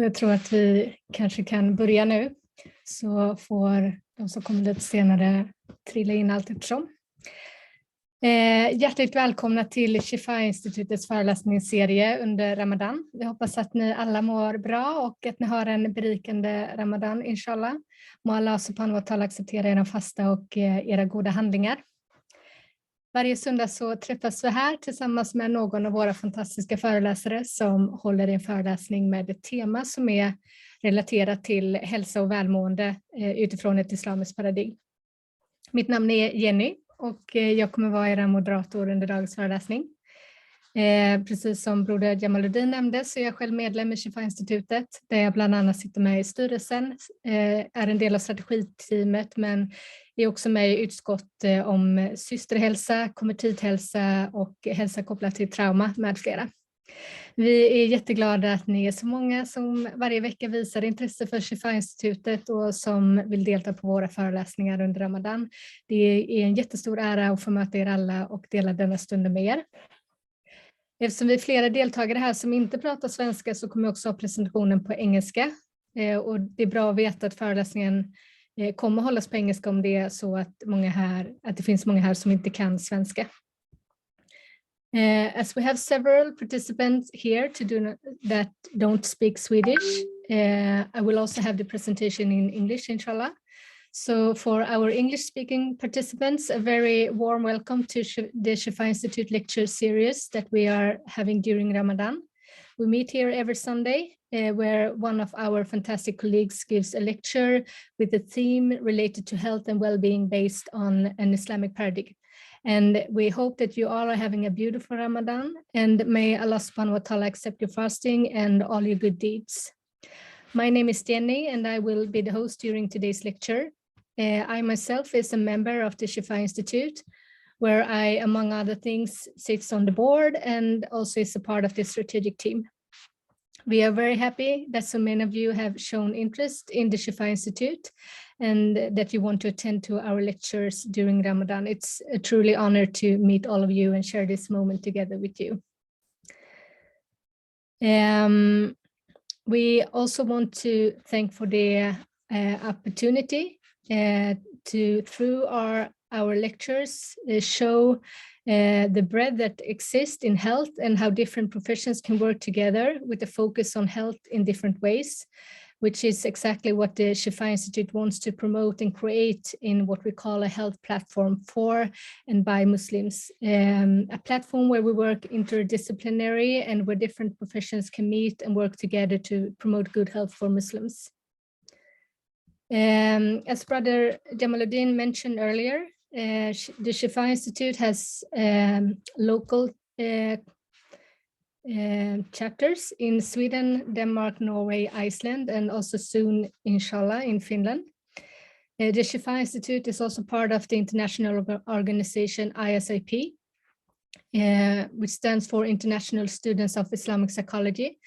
Så jag tror att vi kanske kan börja nu, så får de som kommer lite senare trilla in allt eftersom. Hjärtligt välkomna till Shifaa Institutets föreläsningsserie under Ramadan. Vi hoppas att ni alla mår bra och att ni har en berikande Ramadan, inshallah. Må Allah subhanahu wa ta'ala acceptera era fasta och era goda handlingar. Varje söndag så träffas vi här tillsammans med någon av våra fantastiska föreläsare som håller en föreläsning med ett tema som är relaterat till hälsa och välmående utifrån ett islamiskt paradigm. Mitt namn är Jenny och jag kommer vara er moderator under dagens föreläsning. Precis som broder Jamaluddin nämnde så är jag själv medlem i Shifaa Institutet där jag bland annat sitter med i styrelsen, är en del av strategiteamet men är också med i utskott om systerhälsa, konvertithälsa och hälsa kopplat till trauma med flera. Vi är jätteglada att ni är så många som varje vecka visar intresse för Shifaa Institutet och som vill delta på våra föreläsningar under Ramadan. Det är en jättestor ära att få möta er alla och dela denna stund med er. Eftersom vi är flera deltagare här som inte pratar svenska så kommer jag också ha presentationen på engelska. Och det är bra att veta att föreläsningen kommer hållas på engelska om det är så att det finns många här som inte kan svenska. As we have several participants here that don't speak Swedish, I will also have the presentation in English, inshallah. So for our English-speaking participants, a very warm welcome to the Shifaa Institute lecture series that we are having during Ramadan. We meet here every Sunday where one of our fantastic colleagues gives a lecture with a theme related to health and well-being based on an Islamic paradigm. And we hope that you all are having a beautiful Ramadan and may Allah subhanahu wa ta'ala accept your fasting and all your good deeds. My name is Jenny and I will be the host during today's lecture. I myself is a member of the Shifaa Institute, where I, among other things, sits on the board and also is a part of the strategic team. We are very happy that so many of you have shown interest in the Shifaa Institute and that you want to attend to our lectures during Ramadan. It's a truly honor to meet all of you and share this moment together with you. We also want to thank for the opportunity to, through our lectures, show the breadth that exists in health and how different professions can work together with a focus on health in different ways, which is exactly what the Shifaa Institute wants to promote and create in what we call a health platform for and by Muslims. A platform where we work interdisciplinary and where different professions can meet and work together to promote good health for Muslims. As Brother Jamaluddin mentioned earlier, the Shifaa Institute has local chapters in Sweden, Denmark, Norway, Iceland, and also soon, inshallah, in Finland. The Shifaa Institute is also part of the international organization ISIP, which stands for International Students of Islamic Psychology,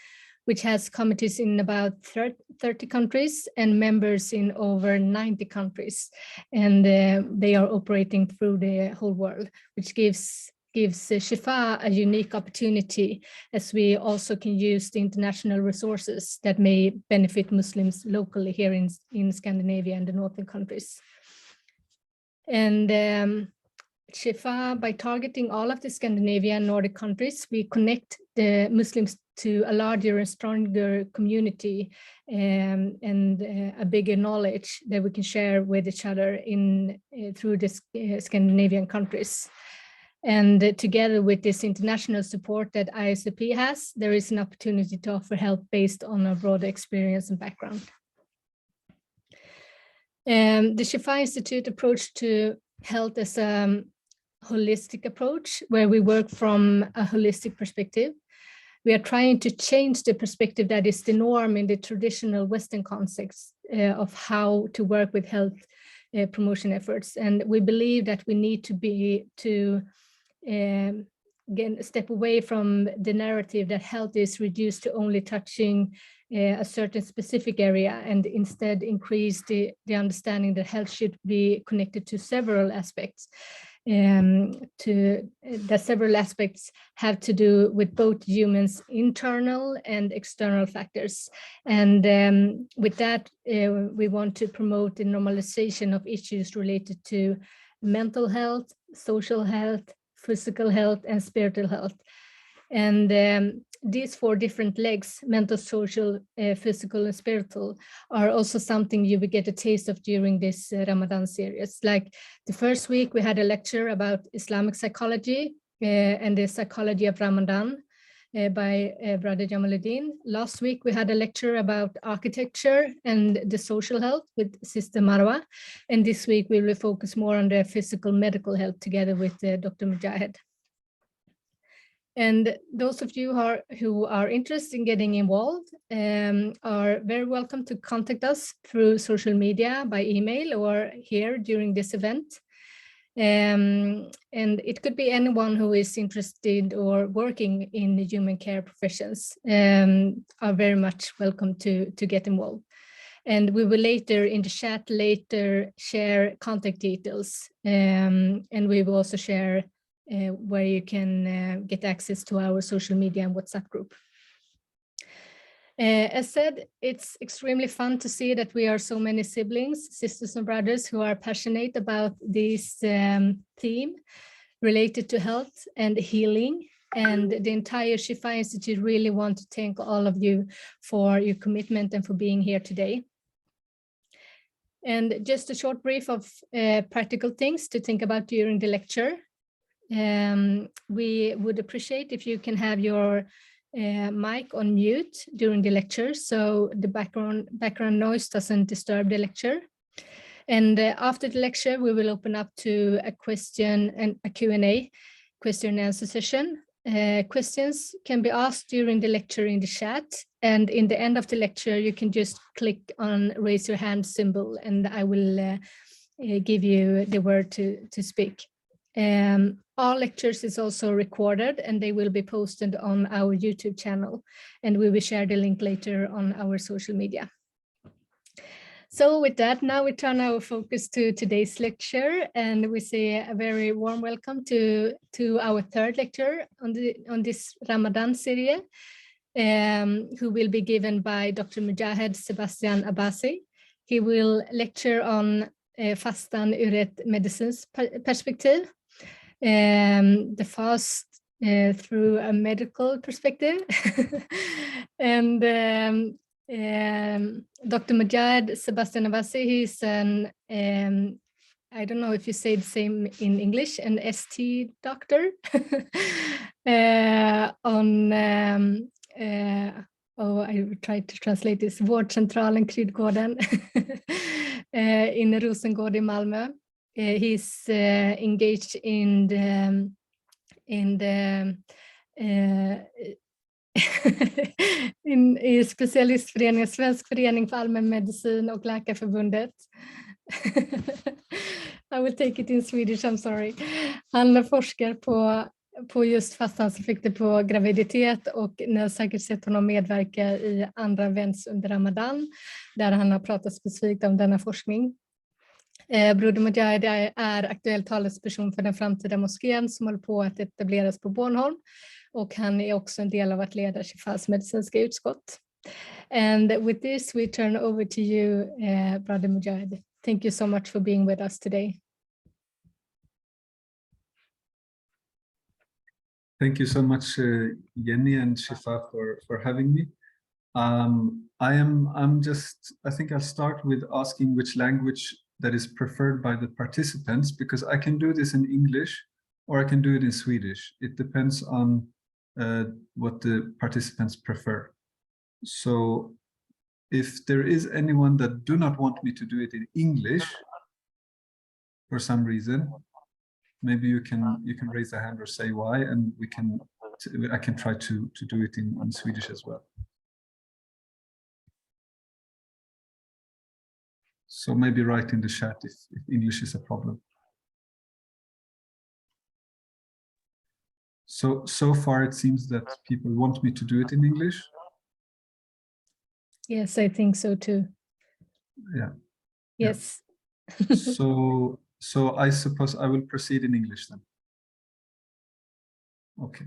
which has committees in about 30 countries and members in over 90 countries. And they are operating through the whole world, which gives Shifaa a unique opportunity as we also can use the international resources that may benefit Muslims locally here in Scandinavia and the northern countries. And Shifaa, by targeting all of the Scandinavian and Nordic countries, we connect the Muslims to a larger and stronger community and a bigger knowledge that we can share with each other through the Scandinavian countries. And together with this international support that ISIP has, there is an opportunity to offer help based on a broader experience and background. The Shifaa Institute approach to health is a holistic approach where we work from a holistic perspective. We are trying to change the perspective that is the norm in the traditional Western context of how to work with health promotion efforts. And we believe that we need to step away from the narrative that health is reduced to only touching a certain specific area and instead increase the understanding that health should be connected to several aspects. the several aspects have to do with both humans' internal and external factors. And with that, we want to promote the normalization of issues related to mental health, social health, physical health, and spiritual health. And these 4 different legs, mental, social, physical, and spiritual, are also something you will get a taste of during this Ramadan series. Like the first week, we had a lecture about Islamic psychology and the psychology of Ramadan by Brother Jamaluddin. Last week, we had a lecture about architecture and the social health with Sister Marwa. And this week, we will focus more on the physical medical health together with Dr. Mujahed. And those of you who are interested in getting involved are very welcome to contact us through social media, by email, or here during this event. And it could be anyone who is interested or working in the human care professions are very much welcome to get involved. And we will later in the chat share contact details, and we will also share where you can get access to our social media and WhatsApp group. As said, it's extremely fun to see that we are so many siblings, sisters and brothers who are passionate about this theme related to health and healing. And the entire Shifaa Institute really want to thank all of you for your commitment and for being here today. And just a short brief of practical things to think about during the lecture. We would appreciate if you can have your mic on mute during the lecture, so the background noise doesn't disturb the lecture. And after the lecture, we will open up to a question and a Q&A, question and answer session. Questions can be asked during the lecture in the chat, and in the end of the lecture, you can just click on raise your hand symbol, and I will give you the word to speak. All lectures is also recorded, and they will be posted on our YouTube channel, and we will share the link later on our social media. So with that, now we turn our focus to today's lecture, and we say a very warm welcome to our 3rd lecture on this Ramadan series, who will be given by Dr. Mujahed Sebastian Abassi. He will lecture on Fastan ur ett medicinskt perspektiv, the fast through a medical perspective. And Dr. Mujahed Sebastian Abassi, he's an, I don't know if you say the same in English, an ST doctor I tried to translate this, Vårdcentralen Kryddgården in Rosengård in Malmö. He's engaged in i specialistföreningen Svensk Förening för Allmänmedicin och Läkarförbundet. I will take it in Swedish, I'm sorry. Han forskar på just fastanseffekter på graviditet, och ni har säkert sett honom medverka i andra events under Ramadan, där han har pratat specifikt om denna forskning. Broder Mujahed är aktuell talesperson för den framtida moskén som håller på att etableras på Bornholm, och han är också en del av att leda Shifaas medicinska utskott. And with this we turn over to you, Brother Mujahed. Thank you so much for being with us today. Thank you so much, Jenny and Shifaa, for having me. I think I'll start with asking which language that is preferred by the participants, because I can do this in English or I can do it in Swedish. It depends on what the participants prefer. So if there is anyone that do not want me to do it in English for some reason, maybe you can raise a hand or say why, and I can try to do it in Swedish as well. So maybe write in the chat if English is a problem. So far it seems that people want me to do it in English. Yes, I think so too. Yeah. Yes. Yeah. So I suppose I will proceed in English then. Okay.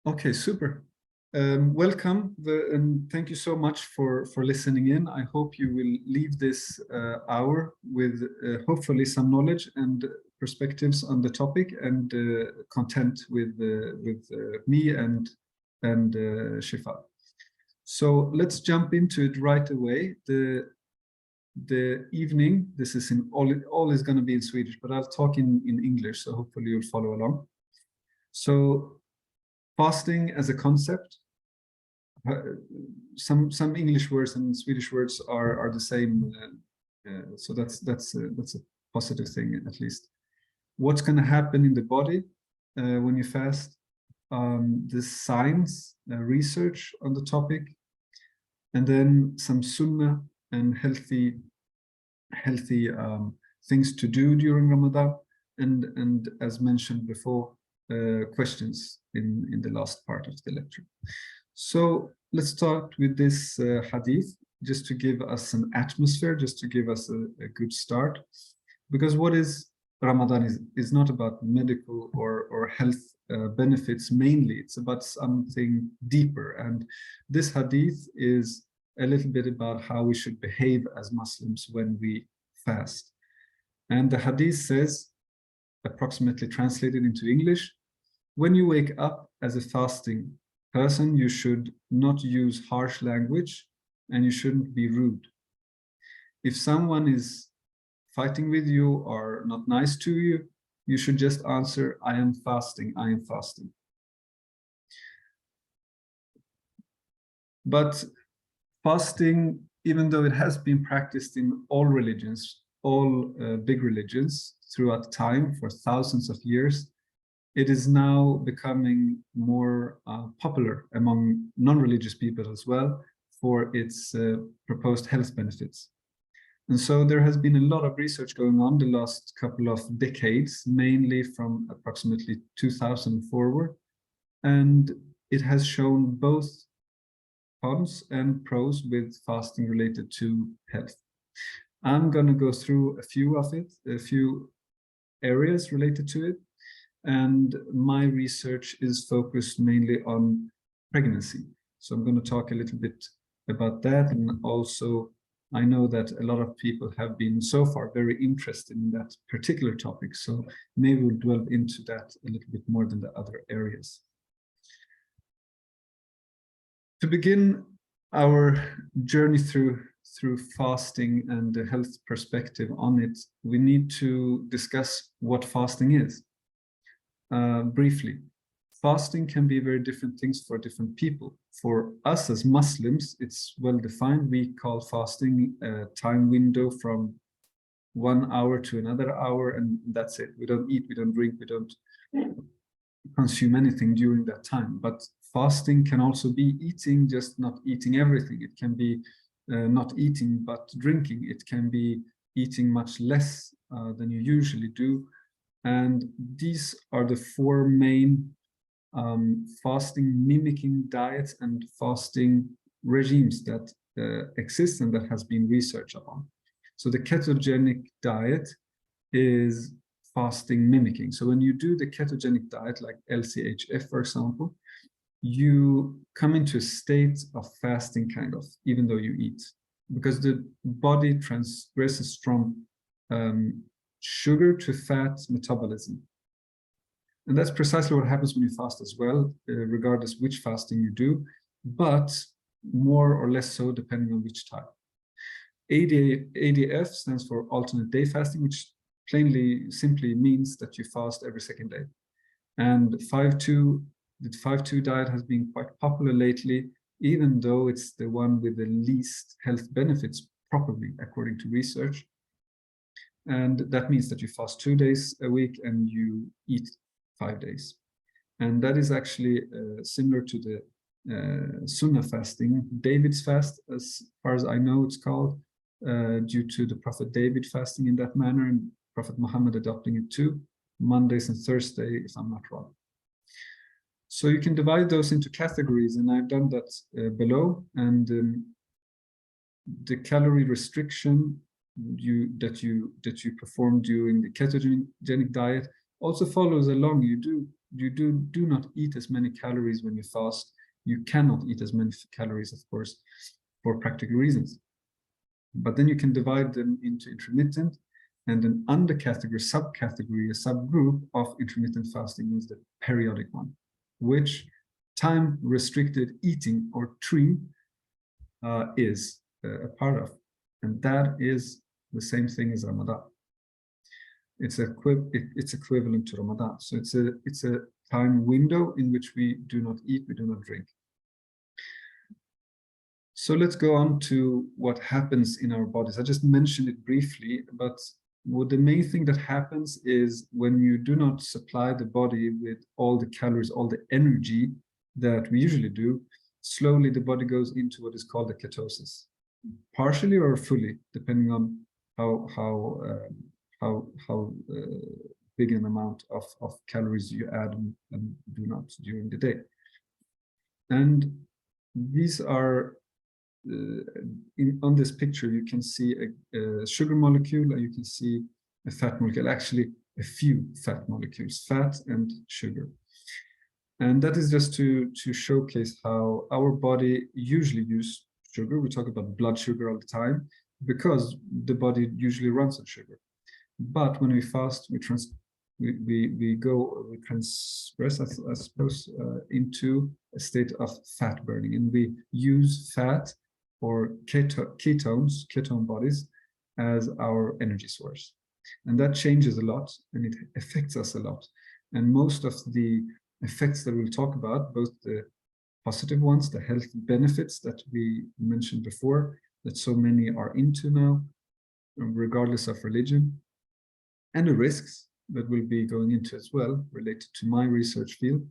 Okay, super. Welcome and thank you so much for listening in. I hope you will leave this hour with hopefully some knowledge and perspectives on the topic and content with me and Shifaa. So let's jump into it right away. The evening, this is in all is going to be in Swedish, but I'll talk in English, so hopefully you'll follow along. So fasting as a concept, some English words and Swedish words are the same, so that's a positive thing at least. What's going to happen in the body when you fast? The science, research on the topic, and then some sunnah and healthy things to do during Ramadan, and as mentioned before, questions in the last part of the lecture. So let's start with this hadith, just to give us an atmosphere, just to give us a good start, because what is Ramadan is not about medical or health benefits mainly. It's about something deeper, and this hadith is a little bit about how we should behave as Muslims when we fast. And the hadith says, approximately translated into English, when you wake up as a fasting person, you should not use harsh language and you shouldn't be rude. If someone is fighting with you or not nice to you, you should just answer, I am fasting, I am fasting. But fasting, even though it has been practiced in all religions, all big religions throughout time for thousands of years, it is now becoming more popular among non-religious people as well for its proposed health benefits. And so there has been a lot of research going on the last couple of decades, mainly from approximately 2000 forward, and it has shown both cons and pros with fasting related to health. I'm going to go through a few of it, a few areas related to it, and my research is focused mainly on pregnancy. So I'm going to talk a little bit about that, and also I know that a lot of people have been so far very interested in that particular topic, so maybe we'll delve into that a little bit more than the other areas. To begin our journey through fasting and the health perspective on it, we need to discuss what fasting is. Briefly, fasting can be very different things for different people. For us as Muslims, it's well defined. We call fasting a time window from 1 hour to another hour, and that's it. We don't eat, we don't drink, we don't consume anything during that time. But fasting can also be eating, just not eating everything. It can be not eating but drinking. It can be eating much less than you usually do. And these are the four main fasting mimicking diets and fasting regimes that exist and that has been researched upon. So the ketogenic diet is fasting mimicking. So when you do the ketogenic diet, like LCHF, for example, you come into a state of fasting, kind of, even though you eat, because the body transgresses from sugar to fat metabolism. And that's precisely what happens when you fast as well, regardless which fasting you do, but more or less so depending on which type. ADF stands for alternate day fasting, which simply means that you fast every second day. And the 5-2 diet has been quite popular lately, even though it's the one with the least health benefits, probably according to research. And that means that you fast 2 days a week and you eat 5 days. And that is actually similar to the Sunnah fasting, David's fast, as far as I know it's called, due to the Prophet David fasting in that manner and Prophet Muhammad adopting it too, Mondays and Thursday, if I'm not wrong. So you can divide those into categories, and I've done that below. And the calorie restriction that you perform during the ketogenic diet also follows along. You do not eat as many calories when you fast. You cannot eat as many calories, of course, for practical reasons. But then you can divide them into intermittent, and an undercategory, subcategory, a subgroup of intermittent fasting is the periodic one, which time-restricted eating, or TREE, is a part of. And that is the same thing as Ramadan. It's equivalent to Ramadan. So it's a time window in which we do not eat, we do not drink. So let's go on to what happens in our bodies. I just mentioned it briefly, but the main thing that happens is when you do not supply the body with all the calories, all the energy that we usually do, slowly the body goes into what is called a ketosis, partially or fully, depending on how big an amount of calories you add and do not during the day. And these are on this picture, you can see a sugar molecule, and you can see a fat molecule, actually a few fat molecules, fat and sugar. And that is just to showcase how our body usually uses sugar. We talk about blood sugar all the time because the body usually runs on sugar. But when we fast, we transgress, I suppose, into a state of fat burning, and we use fat or ketone bodies as our energy source. And that changes a lot, and it affects us a lot. And most of the effects that we'll talk about, both the positive ones, the health benefits that we mentioned before, that so many are into now, regardless of religion, and the risks that we'll be going into as well, related to my research field,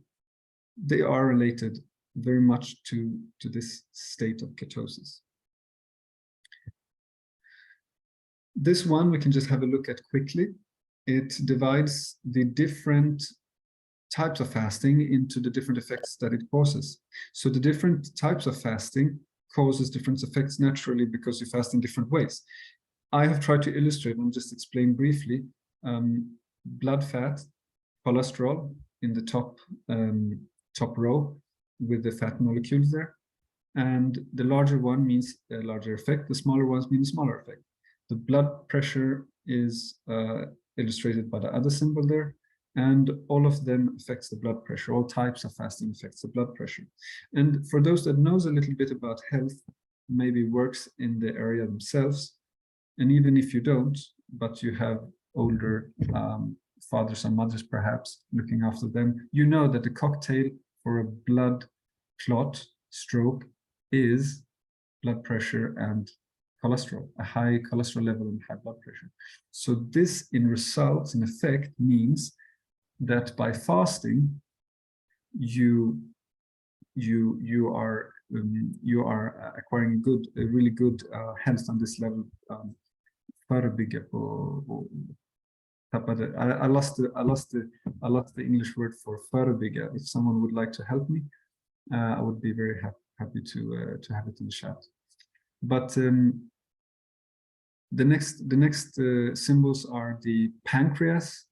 they are related very much to this state of ketosis. This one we can just have a look at quickly. It divides the different types of fasting into the different effects that it causes. So the different types of fasting causes different effects naturally because you fast in different ways. I have tried to illustrate and just explain briefly blood fat, cholesterol in the top row with the fat molecules there. And the larger one means a larger effect, the smaller ones mean a smaller effect. The blood pressure is illustrated by the other symbol there, and all of them affects the blood pressure. All types of fasting affects the blood pressure. And for those that knows a little bit about health, maybe works in the area themselves, and even if you don't, but you have older fathers and mothers perhaps looking after them, you know that the cocktail for a blood clot stroke is blood pressure and cholesterol, a high cholesterol level and high blood pressure. So this in results, in effect, means that by fasting, you are acquiring really good health on this level. I lost the English word for förebygga. If someone would like to help me, I would be very happy to have it in the chat. But the next symbols are the pancreas,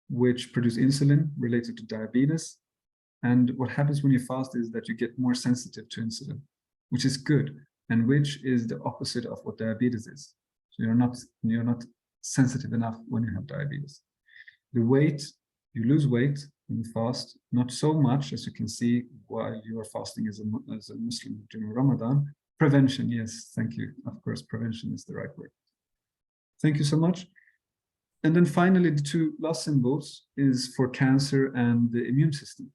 which produce insulin related to diabetes. And what happens when you fast is that you get more sensitive to insulin, which is good, and which is the opposite of what diabetes is. So you're not sensitive enough when you have diabetes. The weight, you lose weight when you fast, not so much as you can see while you are fasting as a Muslim during Ramadan. Prevention, yes, thank you. Of course, prevention is the right word. Thank you so much. And then finally, the two last symbols is for cancer and the immune system.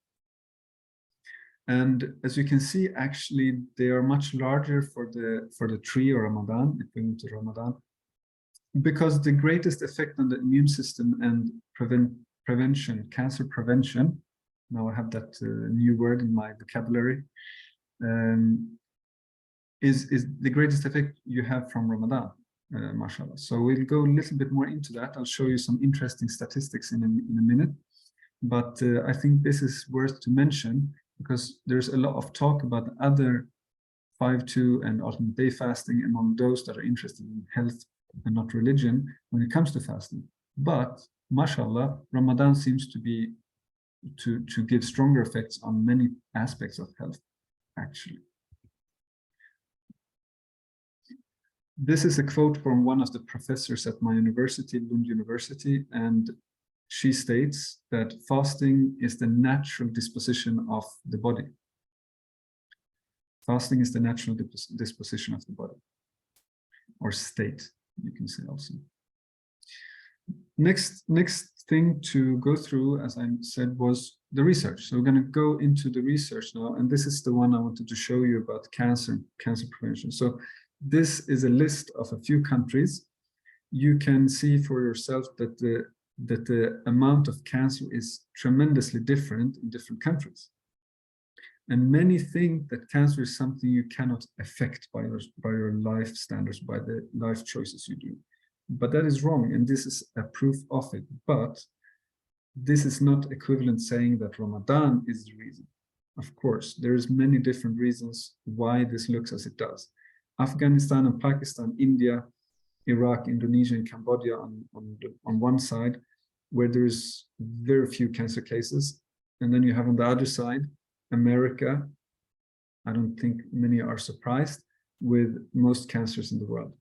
And as you can see, actually, they are much larger for the tree or Ramadan, if we move to Ramadan, because the greatest effect on the immune system and prevention, cancer prevention, now I have that new word in my vocabulary, is the greatest effect you have from Ramadan, mashallah. So we'll go a little bit more into that. I'll show you some interesting statistics in a minute, but I think this is worth to mention because there's a lot of talk about the other 5-2 and alternate day fasting among those that are interested in health and not religion when it comes to fasting. But mashallah, Ramadan seems to be to give stronger effects on many aspects of health, actually. This is a quote from one of the professors at my university, Lund University, and she states that fasting is the natural disposition of the body. Fasting is the natural disposition of the body, or state, you can say also. Next thing to go through, as I said, was the research. So we're going to go into the research now, and this is the one I wanted to show you about cancer prevention. So this is a list of a few countries. You can see for yourself that the amount of cancer is tremendously different in different countries. And many think that cancer is something you cannot affect by your life standards, by the life choices you do. But that is wrong, and this is a proof of it. But this is not equivalent saying that Ramadan is the reason. Of course, there's many different reasons why this looks as it does. Afghanistan and Pakistan, India, Iraq, Indonesia, and Cambodia on one side, where there's very few cancer cases. And then you have on the other side, America. I don't think many are surprised, with most cancers in the world.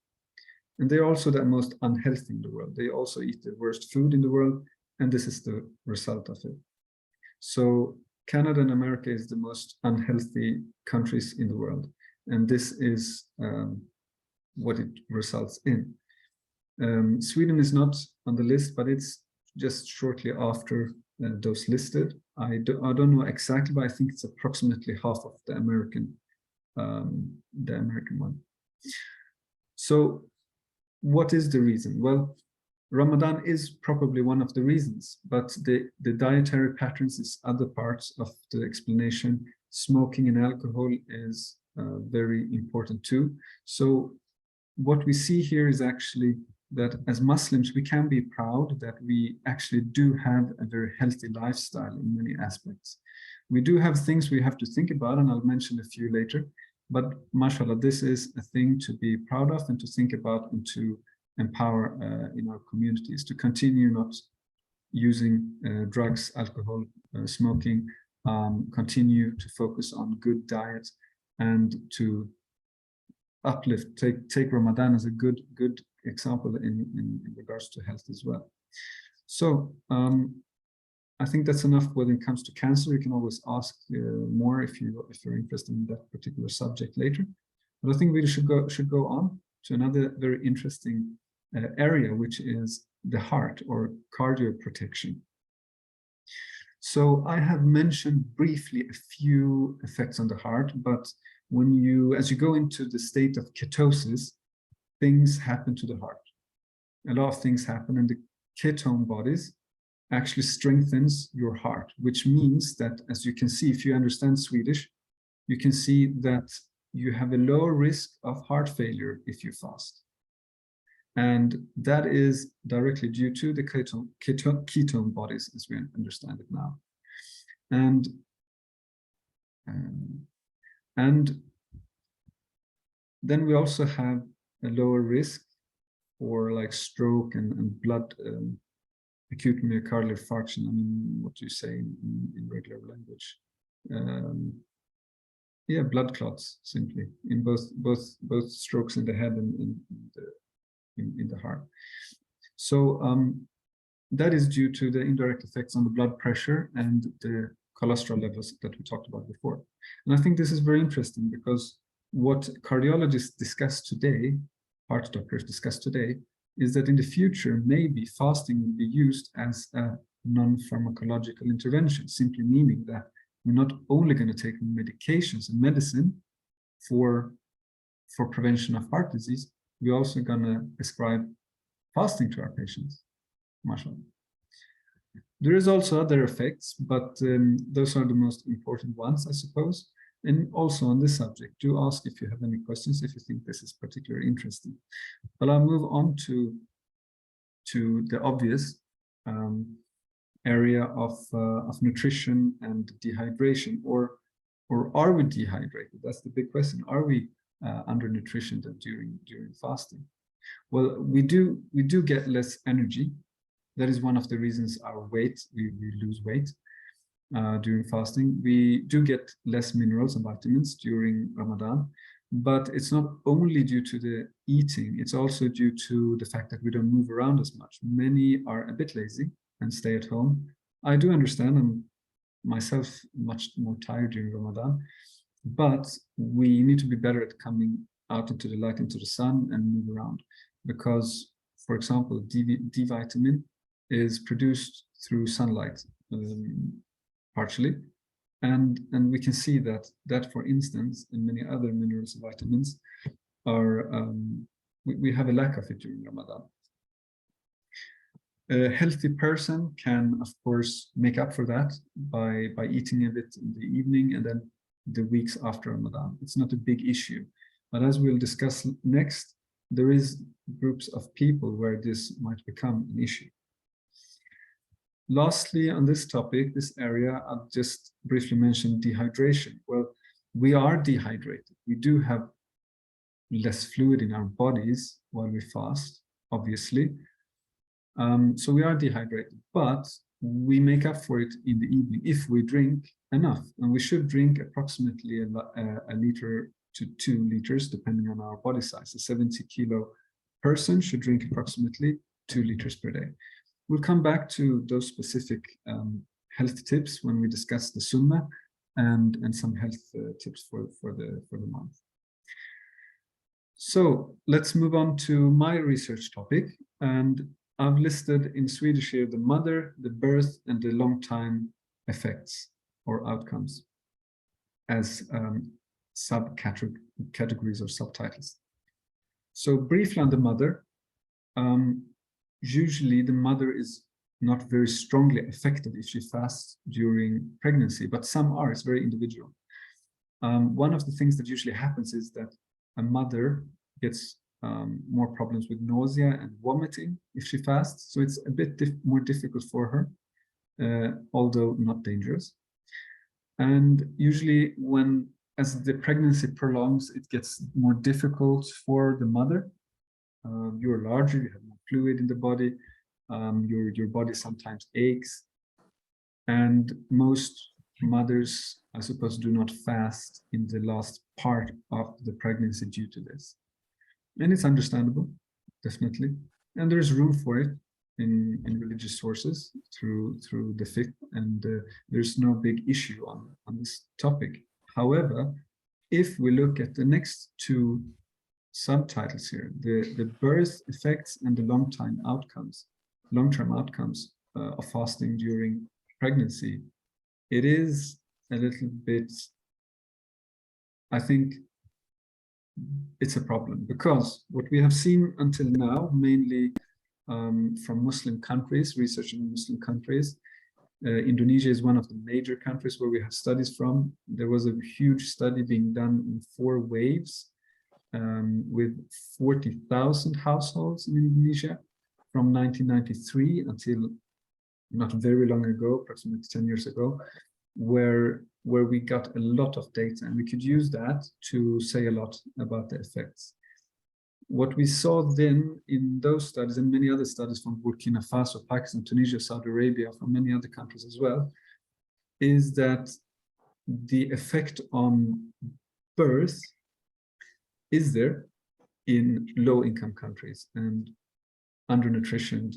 And they're also the most unhealthy in the world. They also eat the worst food in the world, and this is the result of it. So Canada and America is the most unhealthy countries in the world. And this is what it results in. Sweden is not on the list, but it's just shortly after those listed. I don't know exactly, but I think it's approximately half of the American one. So what is the reason? Well, Ramadan is probably one of the reasons, but the dietary patterns is other parts of the explanation. Smoking and alcohol is very important too. So what we see here is actually that as Muslims, we can be proud that we actually do have a very healthy lifestyle in many aspects. We do have things we have to think about, and I'll mention a few later, but mashallah, this is a thing to be proud of and to think about and to empower in our communities, to continue not using drugs, alcohol, smoking, continue to focus on good diet, and to uplift, take Ramadan as a good example in regards to health as well. So I think that's enough when it comes to cancer. You can always ask more if you're interested in that particular subject later. But I think we should go on to another very interesting area, which is the heart, or cardio protection. So I have mentioned briefly a few effects on the heart, but as you go into the state of ketosis, things happen to the heart. A lot of things happen, and the ketone bodies actually strengthens your heart, which means that, as you can see, if you understand Swedish, you can see that you have a lower risk of heart failure if you fast. And that is directly due to the ketone bodies, as we understand it now. And then we also have a lower risk for like stroke and blood, acute myocardial infarction. I mean, what do you say in regular language? Yeah, blood clots, simply, in both strokes in the head and in the heart. So that is due to the indirect effects on the blood pressure and the cholesterol levels that we talked about before. And I think this is very interesting, because what cardiologists discuss today, heart doctors discuss today, is that in the future, maybe fasting will be used as a non-pharmacological intervention, simply meaning that we're not only going to take medications and medicine for prevention of heart disease, we're also going to prescribe fasting to our patients. Mashallah. There is also other effects, but those are the most important ones, I suppose. And also on this subject, do ask if you have any questions, if you think this is particularly interesting. But I'll move on to the obvious area of nutrition and dehydration, or are we dehydrated? That's the big question. Are we undernutritioned during fasting? Well, we do get less energy. That is one of the reasons we lose weight during fasting. We do get less minerals and vitamins during Ramadan, but it's not only due to the eating, it's also due to the fact that we don't move around as much. Many are a bit lazy and stay at home. I do understand, I'm myself much more tired during Ramadan, but we need to be better at coming out into the light, into the sun, and move around. Because, for example, D vitamin is produced through sunlight, partially, and we can see that for instance, and many other minerals and vitamins are we have a lack of it during Ramadan. A healthy person can, of course, make up for that by eating a bit in the evening and then the weeks after Ramadan. It's not a big issue, but as we'll discuss next, there is groups of people where this might become an issue. Lastly, on this topic, this area, I'll just briefly mention dehydration. Well, we are dehydrated. We do have less fluid in our bodies while we fast, obviously. So we are dehydrated, but we make up for it in the evening if we drink enough. And we should drink approximately a liter to 2 liters, depending on our body size. A 70-kilo person should drink approximately 2 liters per day. We'll come back to those specific health tips when we discuss the Sunnah and some health tips for the month. So let's move on to my research topic, and I've listed in Swedish here the mother, the birth, and the long time effects or outcomes as subcategories or subtitles. So briefly on the mother, usually the mother is not very strongly affected if she fasts during pregnancy, but some are. It's very individual. One of the things that usually happens is that a mother gets more problems with nausea and vomiting if she fasts, so it's a bit more difficult for her, although not dangerous. And usually as the pregnancy prolongs, it gets more difficult for the mother. You're larger, you have more fluid in the body, your body sometimes aches, and most mothers, I suppose, do not fast in the last part of the pregnancy due to this. And it's understandable, definitely, and there's room for it in religious sources through the fiqh, and there's no big issue on this topic. However, if we look at the next two subtitles here, the birth effects and the long-term outcomes of fasting during pregnancy, it is a little bit, I think it's a problem, because what we have seen until now, mainly from Muslim countries, research in Muslim countries, Indonesia is one of the major countries where we have studies from. There was a huge study being done in 4 waves with 40,000 households in Indonesia from 1993 until not very long ago, approximately 10 years ago, where we got a lot of data, and we could use that to say a lot about the effects. What we saw then in those studies and many other studies from Burkina Faso, Pakistan, Tunisia, Saudi Arabia, from many other countries as well, is that the effect on birth is there in low-income countries and undernutritioned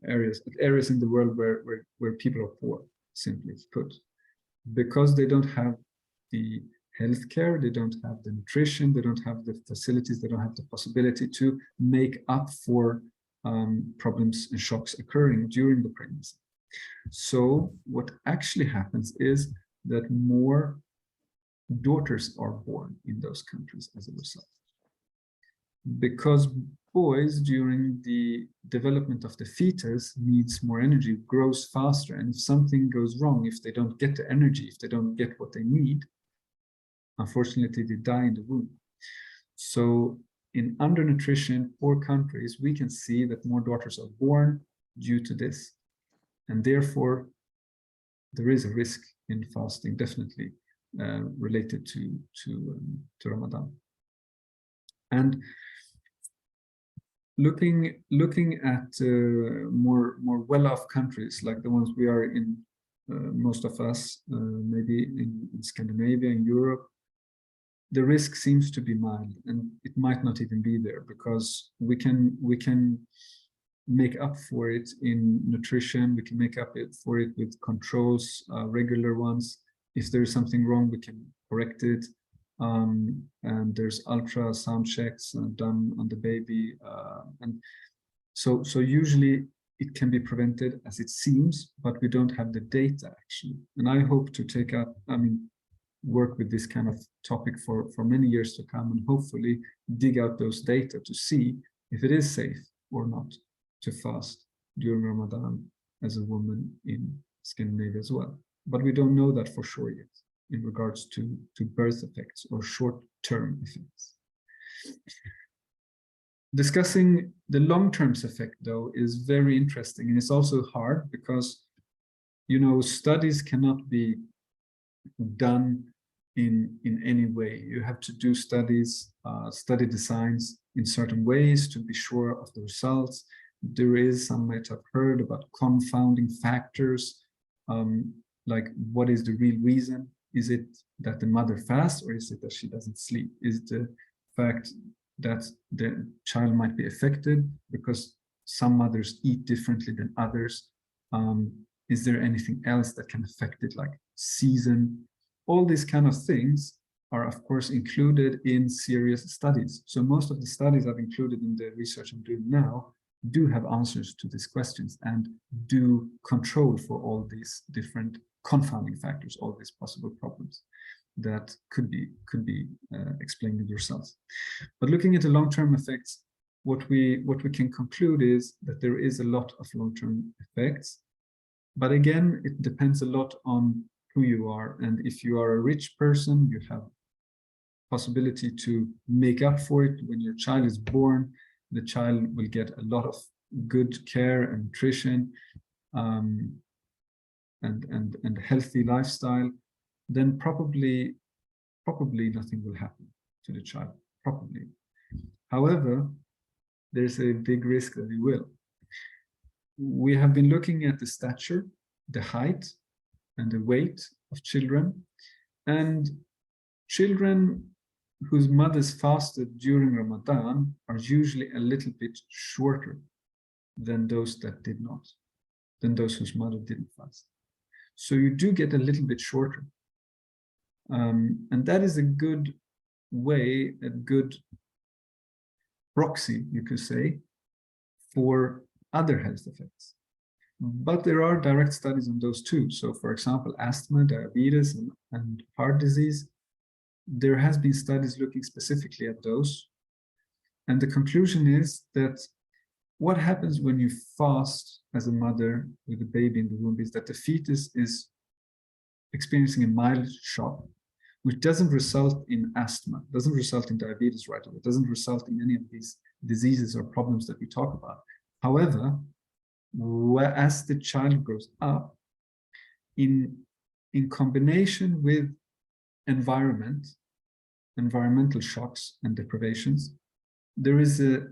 areas in the world where people are poor, simply put, because they don't have the healthcare, they don't have the nutrition, they don't have the facilities, they don't have the possibility to make up for problems and shocks occurring during the pregnancy. So what actually happens is that more daughters are born in those countries as a result, because boys during the development of the fetus needs more energy, grows faster, and if something goes wrong, if they don't get the energy, if they don't get what they need, unfortunately they die in the womb. So in undernutrition, poor countries, we can see that more daughters are born due to this, and therefore there is a risk in fasting, definitely related to Ramadan. And looking at more well-off countries like the ones we are in, most of us, maybe in Scandinavia, in Europe, the risk seems to be mild, and it might not even be there, because we can make up for it in nutrition. We can make up for it with controls, regular ones. If there is something wrong, we can correct it. And there's ultrasound checks done on the baby, and so usually it can be prevented, as it seems, but we don't have the data actually. And I hope to take up, work with this kind of topic for many years to come, and hopefully dig out those data to see if it is safe or not to fast during Ramadan as a woman in Scandinavia as well. But we don't know that for sure yet in regards to birth effects or short-term effects. Discussing the long-term effect, though, is very interesting, and it's also hard because, you know, studies cannot be done in any way. You have to do studies, study designs in certain ways to be sure of the results. There is, some might have heard about confounding factors, like what is the real reason? Is it that the mother fasts, or is it that she doesn't sleep? Is it the fact that the child might be affected because some mothers eat differently than others? Is there anything else that can affect it, like season? All these kind of things are, of course, included in serious studies. So most of the studies I've included in the research I'm doing now do have answers to these questions and do control for all these different confounding factors, all these possible problems that could be explained with yourselves. But looking at the long-term effects, what we can conclude is that there is a lot of long-term effects. But again, it depends a lot on who you are. And if you are a rich person, you have possibility to make up for it. When your child is born, the child will get a lot of good care and nutrition, and healthy lifestyle, then probably nothing will happen to the child, probably. However, there's a big risk that it will. We have been looking at the stature, the height, and the weight of children, and children whose mothers fasted during Ramadan are usually a little bit shorter than those that did not, than those whose mother didn't fast. So you do get a little bit shorter. And that is a good way, a good proxy, you could say, for other health effects. But there are direct studies on those too. So for example, asthma, diabetes, and heart disease, there has been studies looking specifically at those. And the conclusion is that what happens when you fast as a mother with a baby in the womb is that the fetus is experiencing a mild shock, which doesn't result in asthma, doesn't result in diabetes right away, doesn't result in any of these diseases or problems that we talk about. However, as the child grows up, in combination with environmental shocks and deprivations, there is a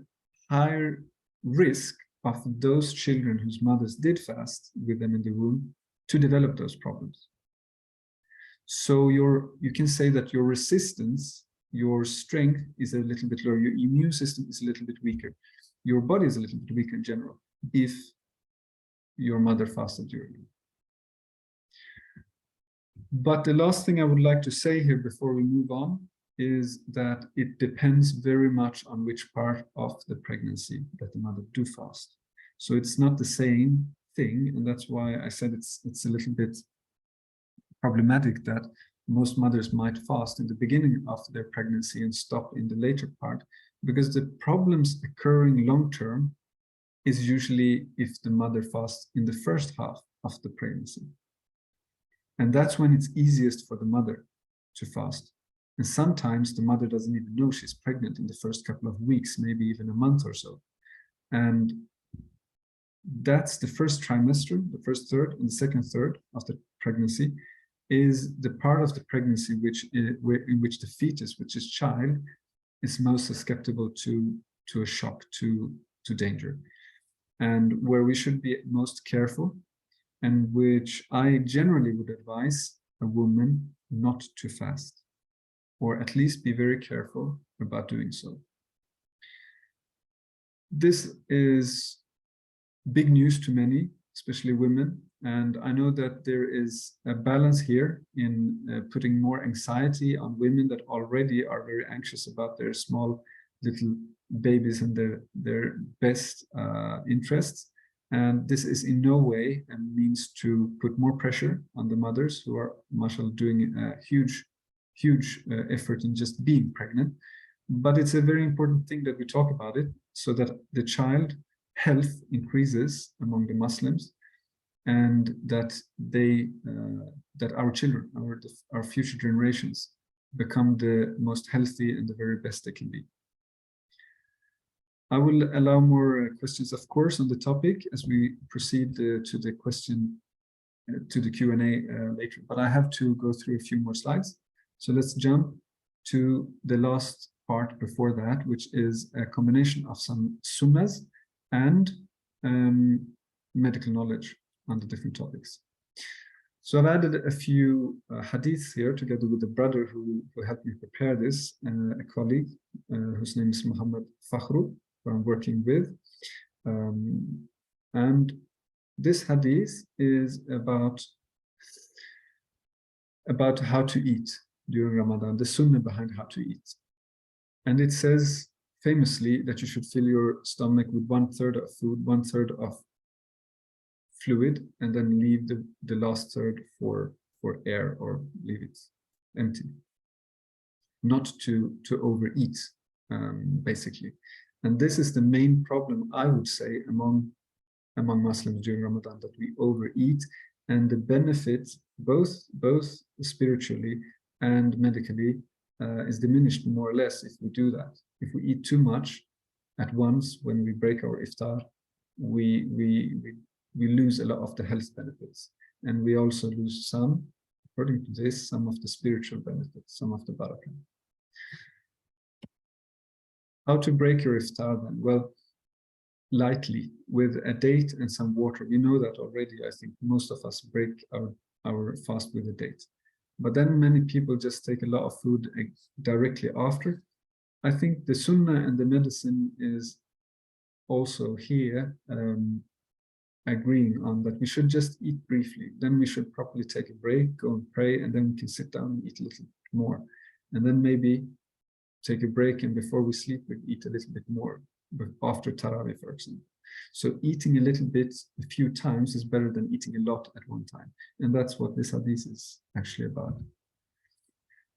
higher risk of those children whose mothers did fast with them in the womb to develop those problems. So you can say that your resistance, your strength is a little bit lower, your immune system is a little bit weaker, your body is a little bit weaker in general if your mother fasted during it. But the last thing I would like to say here before we move on is that it depends very much on which part of the pregnancy that the mother do fast. So it's not the same thing, and that's why I said it's a little bit problematic that most mothers might fast in the beginning of their pregnancy and stop in the later part, because the problems occurring long term is usually if the mother fasts in the first half of the pregnancy. And that's when it's easiest for the mother to fast. And sometimes the mother doesn't even know she's pregnant in the first couple of weeks, maybe even a month or so. And that's the first trimester, the first third, and the second third of the pregnancy is the part of the pregnancy in which the fetus, which is child, is most susceptible to a shock, to danger, and where we should be most careful, and which I generally would advise a woman not to fast, or at least be very careful about doing so. This is big news to many, especially women, and I know that there is a balance here in putting more anxiety on women that already are very anxious about their small little babies and their best interests. And this is in no way a means to put more pressure on the mothers who are, mashallah, doing a huge effort in just being pregnant. But it's a very important thing that we talk about it, so that the child health increases among the Muslims, and that that our children, our future generations, become the most healthy and the very best they can be. I will allow more questions, of course, on the topic as we proceed to the Q&A later, but I have to go through a few more slides. So let's jump to the last part before that, which is a combination of some sunnahs and medical knowledge on the different topics. So I've added a few hadiths here together with the brother who helped me prepare this, a colleague whose name is Muhammad Fakhru, who I'm working with. And this hadith is about how to eat during Ramadan, the sunnah behind how to eat. And it says famously that you should fill your stomach with 1/3 of food, 1/3 of fluid, and then leave the last third for air, or leave it empty. Not to overeat, basically. And this is the main problem, I would say, among Muslims during Ramadan, that we overeat, and the benefit, both spiritually and medically, is diminished more or less if we do that. If we eat too much at once when we break our iftar, we lose a lot of the health benefits, and we also lose some, according to this, some of the spiritual benefits, some of the barakah. How to break your iftar then? Well, lightly, with a date and some water. We know that already. I think most of us break our fast with a date. But then many people just take a lot of food directly after. I think the sunnah and the medicine is also here agreeing on that we should just eat briefly. Then we should probably take a break, go and pray, and then we can sit down and eat a little bit more. And then maybe take a break, and before we sleep, we eat a little bit more, but after Tarawih, for example. So eating a little bit a few times is better than eating a lot at one time. And that's what this hadith is actually about.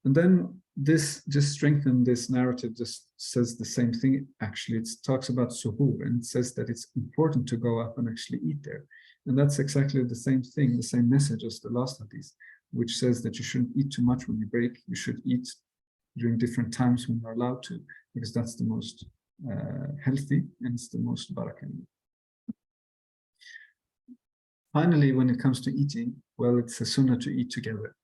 And then this just strengthens this narrative, just says the same thing. Actually, it talks about suhoor, and it says that it's important to go up and actually eat there. And that's exactly the same thing, the same message as the last hadith, which says that you shouldn't eat too much when you break. You should eat during different times when you're allowed to, because that's the most healthy and it's the most barakah. Finally, when it comes to eating, well, it's a sunnah to eat together.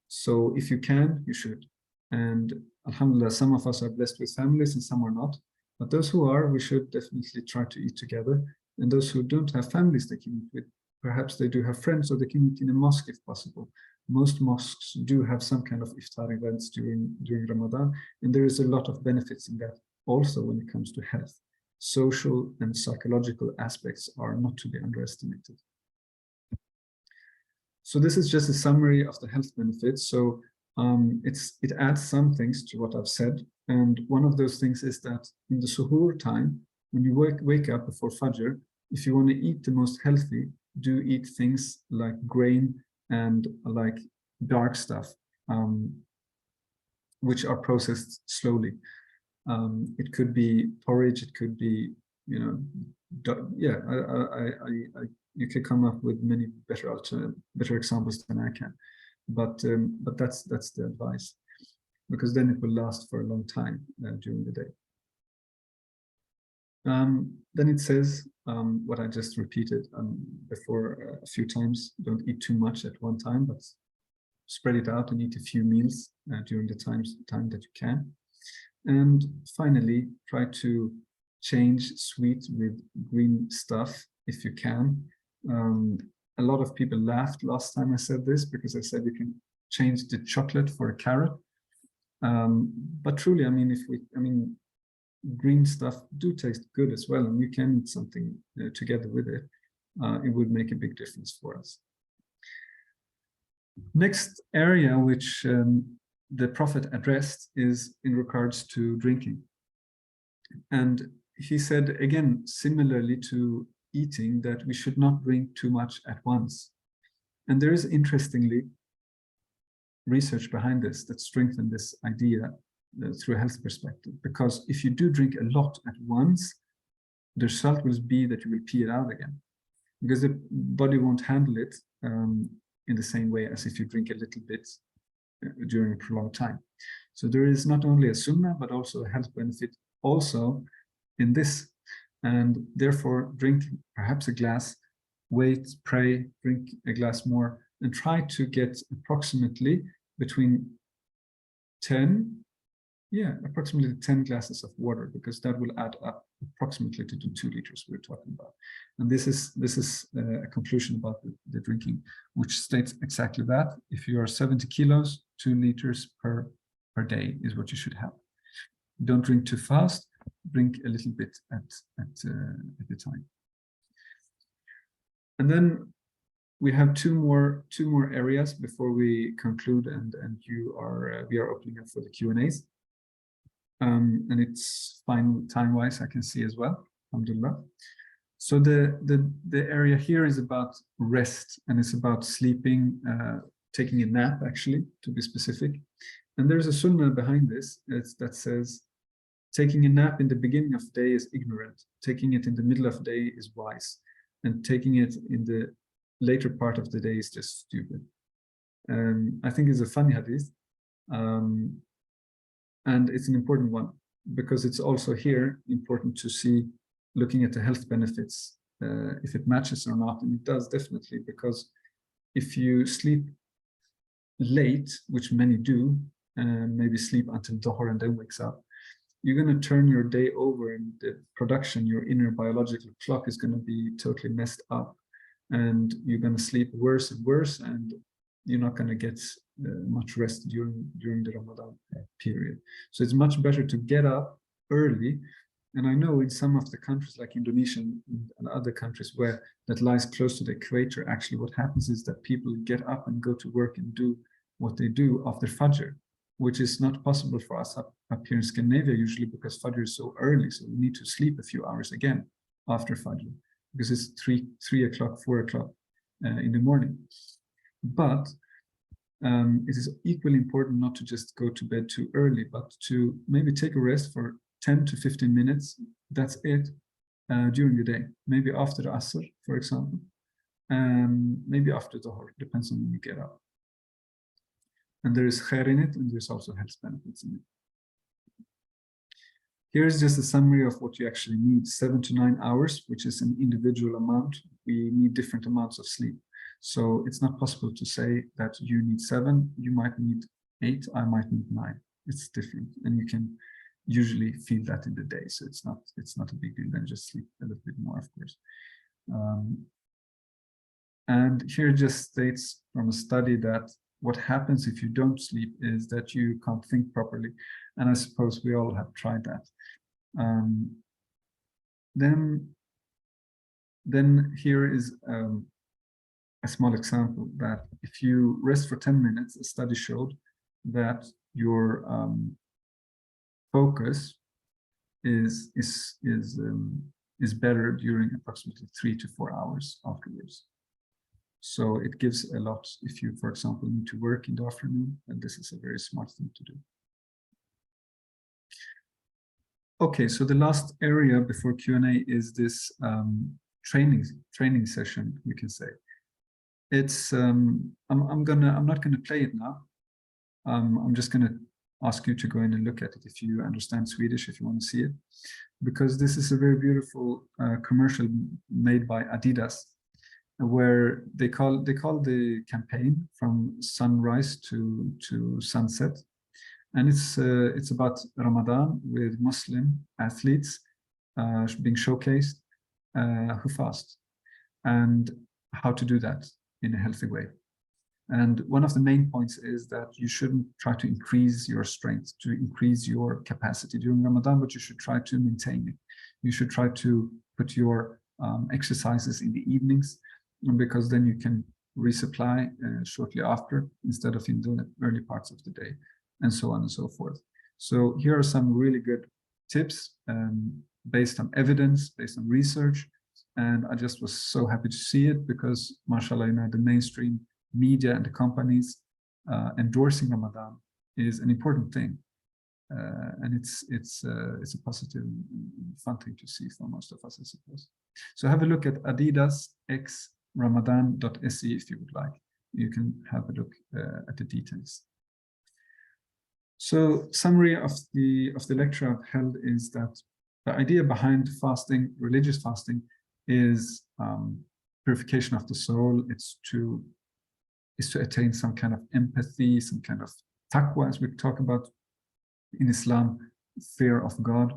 So if you can, you should. And alhamdulillah, some of us are blessed with families and some are not. But those who are, we should definitely try to eat together. And those who don't have families they can eat with, perhaps they do have friends, or they can eat in a mosque if possible. Most mosques do have some kind of iftar events during Ramadan, and there is a lot of benefits in that also when it comes to health. Social and psychological aspects are not to be underestimated. So this is just a summary of the health benefits. So it adds some things to what I've said. And one of those things is that in the suhoor time, when you wake up before Fajr, if you want to eat the most healthy, do eat things like grain and like dark stuff, which are processed slowly. It could be porridge, it could be, you know, yeah, you could come up with many better examples than I can, but that's the advice, because then it will last for a long time during the day. Then it says what I just repeated before a few times: don't eat too much at one time, but spread it out and eat a few meals during the time that you can. And finally, try to change sweet with green stuff if you can. A lot of people laughed last time I said this because I said you can change the chocolate for a carrot. But truly, I mean, green stuff do taste good as well, and you can eat something together with it. It would make a big difference for us. Next area which the Prophet addressed is in regards to drinking. And he said, again, similarly to eating, that we should not drink too much at once. And there is, interestingly, research behind this that strengthen this idea through a health perspective. Because if you do drink a lot at once, the result will be that you will pee it out again, because the body won't handle it in the same way as if you drink a little bit during a prolonged time. So there is not only a sunnah, but also a health benefit also in this. And therefore, drink perhaps a glass, wait, pray, drink a glass more, and try to get approximately between 10 glasses of water, because that will add up approximately to the 2 liters we're talking about. And this is a conclusion about the drinking, which states exactly that. If you are 70 kilos, 2 liters per day is what you should have. Don't drink too fast, drink a little bit at a time. And then we have two more areas before we conclude, and we are opening up for the Q&As. And it's fine time-wise, I can see as well, alhamdulillah. So the area here is about rest, and it's about sleeping, taking a nap, actually, to be specific. And there's a sunnah behind this that says, taking a nap in the beginning of the day is ignorant, taking it in the middle of the day is wise, and taking it in the later part of the day is just stupid. I think it's a funny hadith. And it's an important one, because it's also here important to see, looking at the health benefits, if it matches or not. And it does, definitely, because if you sleep late, which many do, maybe sleep until Dhuhr and then wakes up, you're going to turn your day over, and the production, your inner biological clock, is going to be totally messed up. And you're going to sleep worse and worse, and you're not going to get much rest during the Ramadan period. So it's much better to get up early. And I know in some of the countries like Indonesia and other countries where that lies close to the equator, actually what happens is that people get up and go to work and do what they do after Fajr, which is not possible for us up here in Scandinavia usually, because Fajr is so early. So we need to sleep a few hours again after Fajr, because it's 3 o'clock, 4 o'clock in the morning. But it is equally important not to just go to bed too early, but to maybe take a rest for 10 to 15 minutes. That's it, during the day. Maybe after the Asr, for example, maybe after the Dhuhr, depends on when you get up. And there is khair in it, and there's also health benefits in it. Here's just a summary of what you actually need. 7 to 9 hours, which is an individual amount. We need different amounts of sleep. So it's not possible to say that you need 7, you might need 8, I might need 9. It's different, and you can usually feel that in the day. So it's not a big deal. Then just sleep a little bit more, of course. And here it just states from a study that what happens if you don't sleep is that you can't think properly. And I suppose we all have tried that. Then here is a small example that if you rest for 10 minutes, a study showed that your focus is better during approximately 3 to 4 hours afterwards. So it gives a lot if you, for example, need to work in the afternoon, and this is a very smart thing to do. Okay, so the last area before Q&A is this training session, you can say. It's I'm not gonna play it now. I'm just gonna ask you to go in and look at it if you understand Swedish, if you want to see it, because this is a very beautiful commercial made by Adidas, where they call the campaign From Sunrise to Sunset, and it's about Ramadan with Muslim athletes being showcased who fast, and how to do that in a healthy way. And one of the main points is that you shouldn't try to increase your strength, to increase your capacity during Ramadan, but you should try to maintain it. You should try to put your exercises in the evenings, because then you can resupply shortly after instead of in the early parts of the day, and so on and so forth. So here are some really good tips based on evidence, based on research. And I just was so happy to see it, because mashallah, the mainstream media and the companies endorsing Ramadan is an important thing, and it's a positive and fun thing to see for most of us, I suppose. So have a look at Adidas x ramadan.se if you would like. You can have a look at the details. So summary of the lecture I've held is that the idea behind fasting, religious fasting, is purification of the soul. It's to attain some kind of empathy, some kind of taqwa, as we talk about in Islam, fear of God,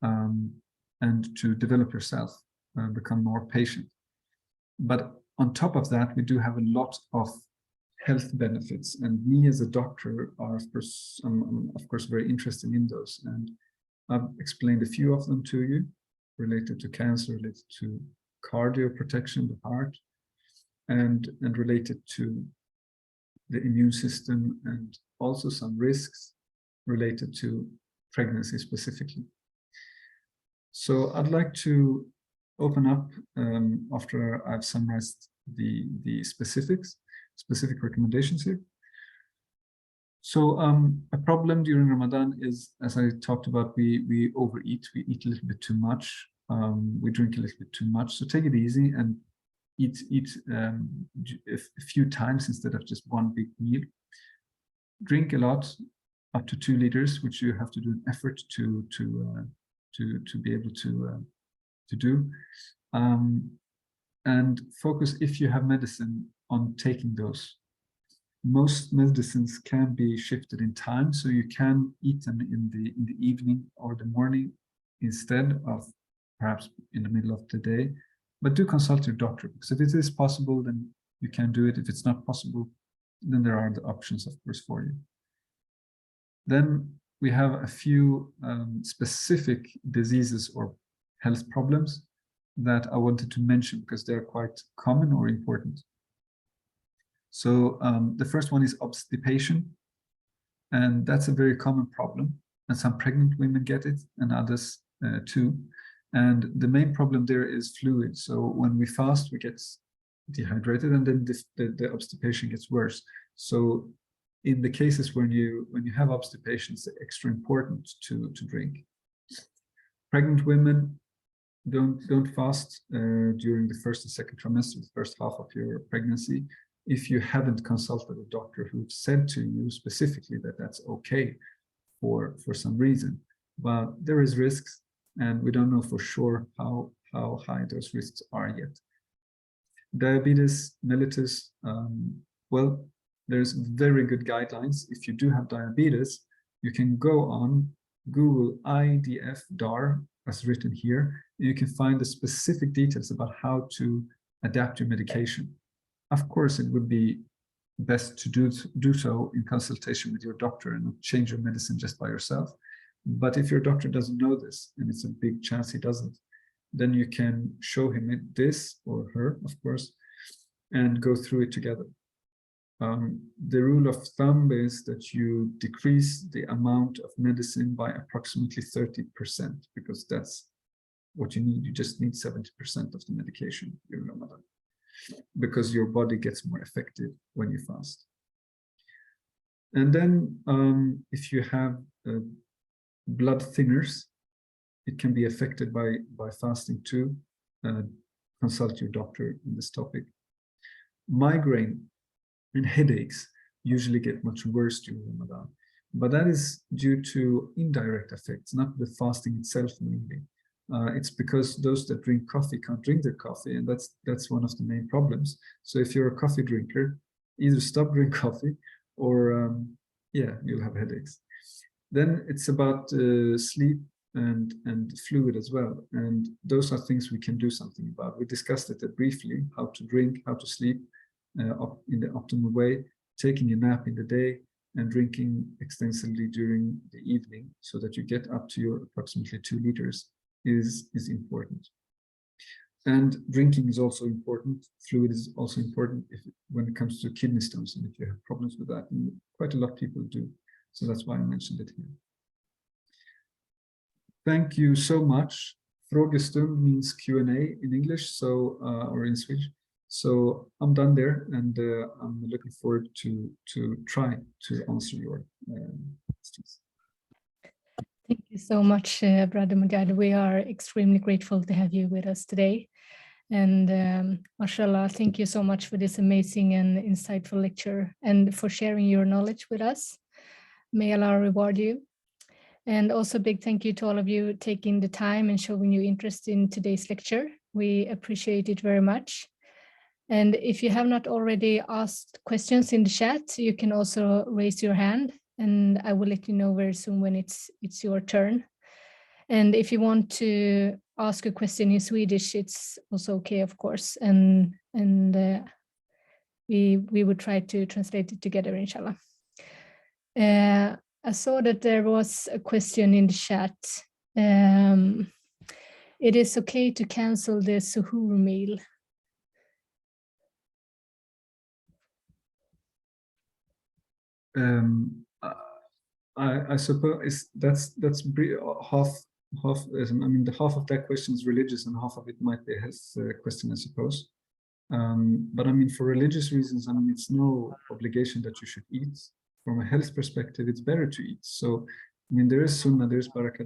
and to develop yourself, become more patient. But on top of that, we do have a lot of health benefits, and me as a doctor are of course very interested in those, and I've explained a few of them to you, related to cancer, related to cardio protection, the heart, and related to the immune system, and also some risks related to pregnancy specifically. So I'd like to open up, after I've summarized the specific recommendations here. So a problem during Ramadan is, as I talked about, we overeat, we eat a little bit too much, we drink a little bit too much. So take it easy and eat a few times instead of just one big meal. Drink a lot, up to 2 liters, which you have to do an effort to be able to do, and focus, if you have medicine, on taking those. Most medicines can be shifted in time, so you can eat them in the evening or the morning instead of perhaps in the middle of the day. But do consult your doctor, because if it is possible, then you can do it. If it's not possible, then there are the options, of course, for you. Then we have a few specific diseases or health problems that I wanted to mention, because they're quite common or important. So the first one is obstipation, and that's a very common problem, and some pregnant women get it, and others too. And the main problem there is fluid. So when we fast, we get dehydrated, and then the obstipation gets worse. So in the cases when you have obstipation, it's extra important to drink. Pregnant women, don't fast during the first and second trimester, the first half of your pregnancy, if you haven't consulted a doctor who said to you specifically that that's okay for some reason. But there is risks, and we don't know for sure how high those risks are yet. Diabetes mellitus, well, there's very good guidelines. If you do have diabetes, you can go on Google IDF-DAR, as written here, and you can find the specific details about how to adapt your medication. Of course, it would be best to do so in consultation with your doctor and not change your medicine just by yourself. But if your doctor doesn't know this, and it's a big chance he doesn't, then you can show him this, or her, of course, and go through it together. The rule of thumb is that you decrease the amount of medicine by approximately 30%, because that's what you need. You just need 70% of the medication during Ramadan, because your body gets more effective when you fast. And then if you have blood thinners, it can be affected by fasting too. Consult your doctor on this topic. Migraine and headaches usually get much worse during Ramadan, but that is due to indirect effects, not the fasting itself mainly. It's because those that drink coffee can't drink their coffee, and that's one of the main problems. So if you're a coffee drinker, either stop drinking coffee, or yeah, you'll have headaches. Then it's about sleep and fluid as well. And those are things we can do something about. We discussed it briefly, how to drink, how to sleep in the optimal way, taking a nap in the day, and drinking extensively during the evening so that you get up to your approximately 2 liters is important. And drinking is also important. Fluid is also important when it comes to kidney stones, and if you have problems with that, and quite a lot of people do. So that's why I mentioned it here. Thank you so much. Frågestund means Q&A in English, so or in Swedish. So I'm done there, and I'm looking forward to try to answer your questions. Thank you so much, Brother Mujahed. We are extremely grateful to have you with us today. And mashallah, thank you so much for this amazing and insightful lecture and for sharing your knowledge with us. May Allah reward you. And also big thank you to all of you taking the time and showing your interest in today's lecture. We appreciate it very much. And if you have not already asked questions in the chat, you can also raise your hand, and I will let you know very soon when it's your turn. And if you want to ask a question in Swedish, it's also okay, of course. And we would try to translate it together, inshallah. I saw that there was a question in the chat. It is okay to cancel the suhoor meal. I suppose that's half. I mean, the half of that question is religious, and half of it might be a health question, I suppose. But I mean, for religious reasons, I mean, it's no obligation that you should eat. From a health perspective, it's better to eat. So, I mean, there is sunnah, there's barakah,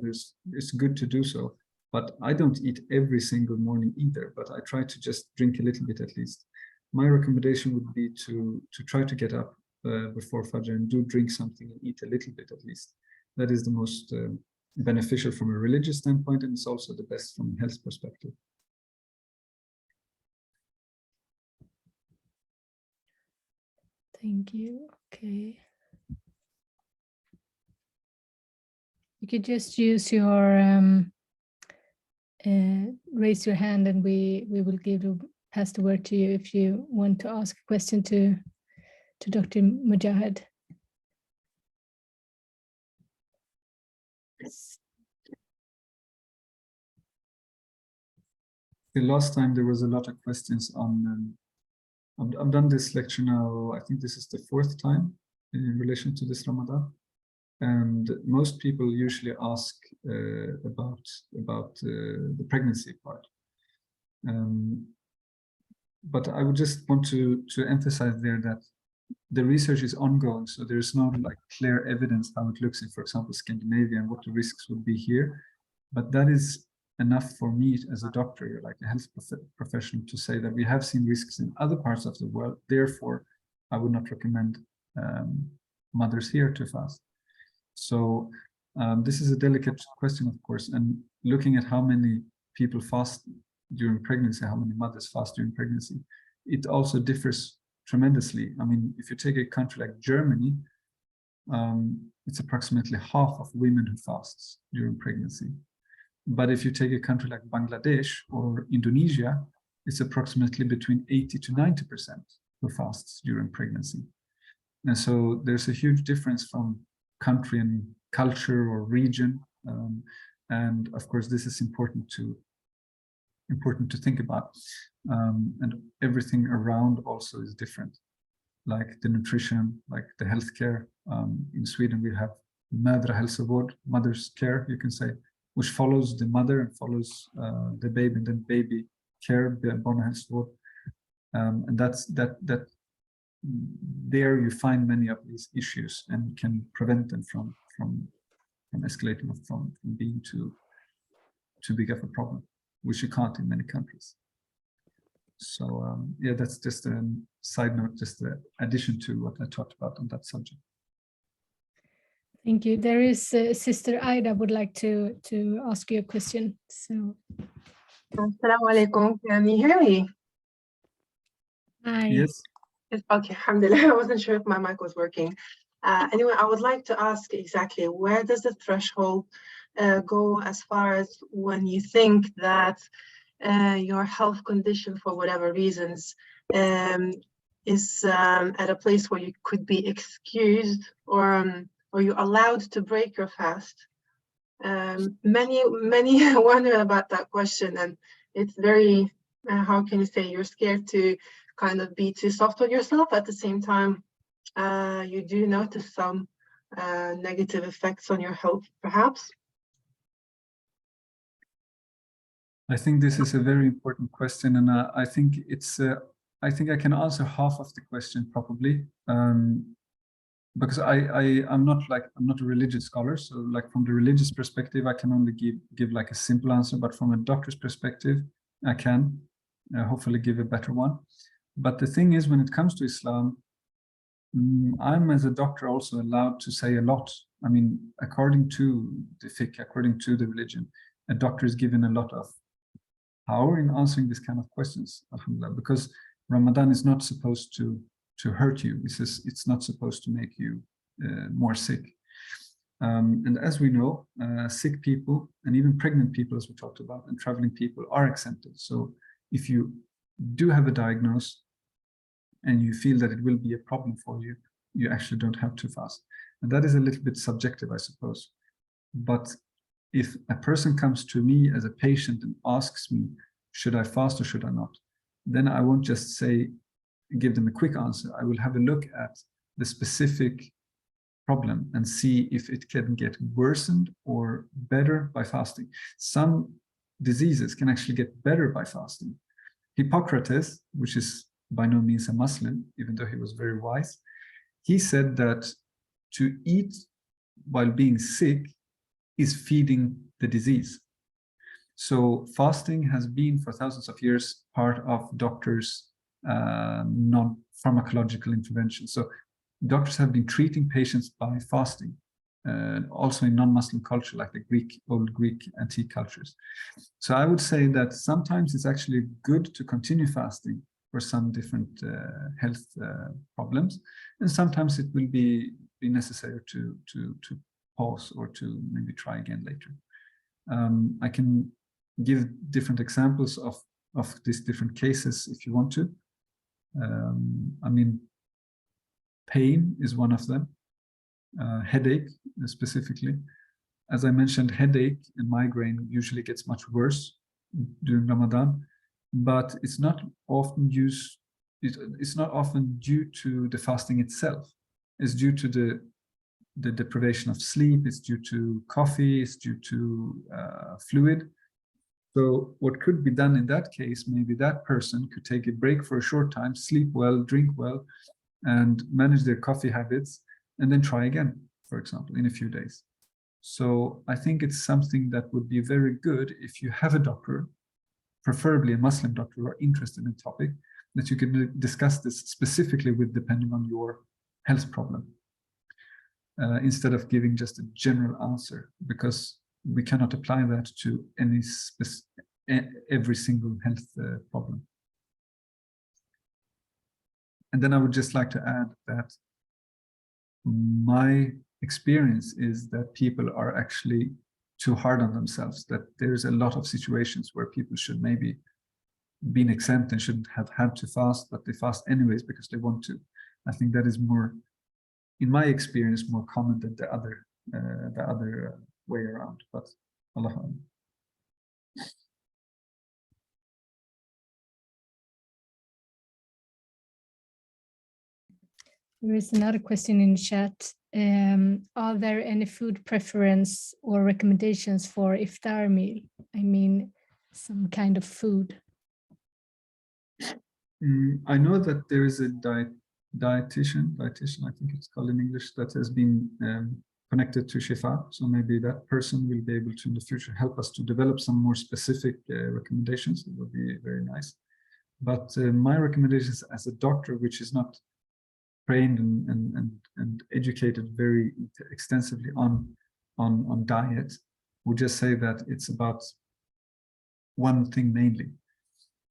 it's good to do so. But I don't eat every single morning either, but I try to just drink a little bit at least. My recommendation would be to try to get up before Fajr and do drink something and eat a little bit at least. That is the most beneficial from a religious standpoint, and it's also the best from a health perspective. Thank you. Okay. You could just use your raise your hand, and we will pass the word to you if you want to ask a question to Dr. Mujahed. The last time there was a lot of questions on. I've done this lecture now. I think this is the 4th time in relation to this Ramadan, and most people usually ask about the pregnancy part. But I would just want to emphasize there that the research is ongoing, so there's no like clear evidence how it looks in, for example, Scandinavia, and what the risks would be here. But that is enough for me as a doctor, like a health professional, to say that we have seen risks in other parts of the world. Therefore, I would not recommend mothers here to fast. So this is a delicate question, of course, and looking at how many people fast during pregnancy, how many mothers fast during pregnancy, it also differs tremendously. I mean, if you take a country like Germany, it's approximately half of women who fasts during pregnancy. But if you take a country like Bangladesh or Indonesia, it's approximately between 80 to 90% who fasts during pregnancy. And so there's a huge difference from country and culture or region. And of course, this is important to think about. And everything around also is different, like the nutrition, like the healthcare. In Sweden, we have mödrahälsovård, mother's care, you can say, which follows the mother and follows the baby, and then baby care, barnahälsovård. And that there you find many of these issues and can prevent them from escalating, from being too big of a problem, which you can't in many countries. So yeah, that's just a side note, just an addition to what I talked about on that subject. Thank you. There is Sister Ida would like to ask you a question. So. Assalamu alaikum. Can you hear me? Hi. Yes. Okay, alhamdulillah. I wasn't sure if my mic was working. Anyway, I would like to ask exactly where does the threshold go as far as when you think that your health condition, for whatever reasons, is at a place where you could be excused or you're allowed to break your fast. Many wonder about that question, and it's very, how can you say, you're scared to kind of be too soft on yourself. At the same time, you do notice some negative effects on your health, perhaps. I think this is a very important question, and I think it's. I think I can answer half of the question probably, because I'm not a religious scholar. So, like from the religious perspective, I can only give like a simple answer. But from a doctor's perspective, I can hopefully give a better one. But the thing is, when it comes to Islam, I'm as a doctor also allowed to say a lot. I mean, according to the fiqh, according to the religion, a doctor is given a lot of power in answering this kind of questions, alhamdulillah, because Ramadan is not supposed to hurt you. It's not supposed to make you more sick. And as we know, sick people and even pregnant people, as we talked about, and traveling people are exempted. So if you do have a diagnosis and you feel that it will be a problem for you, you actually don't have to fast. And that is a little bit subjective, I suppose. But if a person comes to me as a patient and asks me, should I fast or should I not? Then I won't just give them a quick answer. I will have a look at the specific problem and see if it can get worsened or better by fasting. Some diseases can actually get better by fasting. Hippocrates, which is by no means a Muslim, even though he was very wise, he said that to eat while being sick is feeding the disease. So fasting has been for thousands of years part of doctors' non-pharmacological intervention. So doctors have been treating patients by fasting, also in non-Muslim culture, like the old Greek antique cultures. So I would say that sometimes it's actually good to continue fasting for some different health problems, and sometimes it will be necessary to pause or to maybe try again later. I can give different examples of these different cases if you want to. I mean, pain is one of them, headache specifically. As I mentioned, headache and migraine usually gets much worse during Ramadan, but it's not often it's not often due to the fasting itself. It's due to the deprivation of sleep, it's due to coffee, it's due to fluid. So what could be done in that case, maybe that person could take a break for a short time, sleep well, drink well, and manage their coffee habits, and then try again, for example, in a few days. So I think it's something that would be very good if you have a doctor, preferably a Muslim doctor who are interested in the topic, that you can discuss this specifically with, depending on your health problem, instead of giving just a general answer, because we cannot apply that to every single health problem. And then I would just like to add that my experience is that people are actually too hard on themselves, that there's a lot of situations where people should maybe been exempt and shouldn't have had to fast, but they fast anyways because they want to. I think that is more, in my experience, more common than the other way around, but Allah. There is another question in the chat. Are there any food preference or recommendations for iftar meal? I mean, some kind of food. I know that there is a dietitian, I think it's called in English, that has been connected to Shifaa. So maybe that person will be able to in the future help us to develop some more specific recommendations. It would be very nice. But my recommendations as a doctor, which is not trained and educated very extensively on diet, would just say that it's about one thing mainly.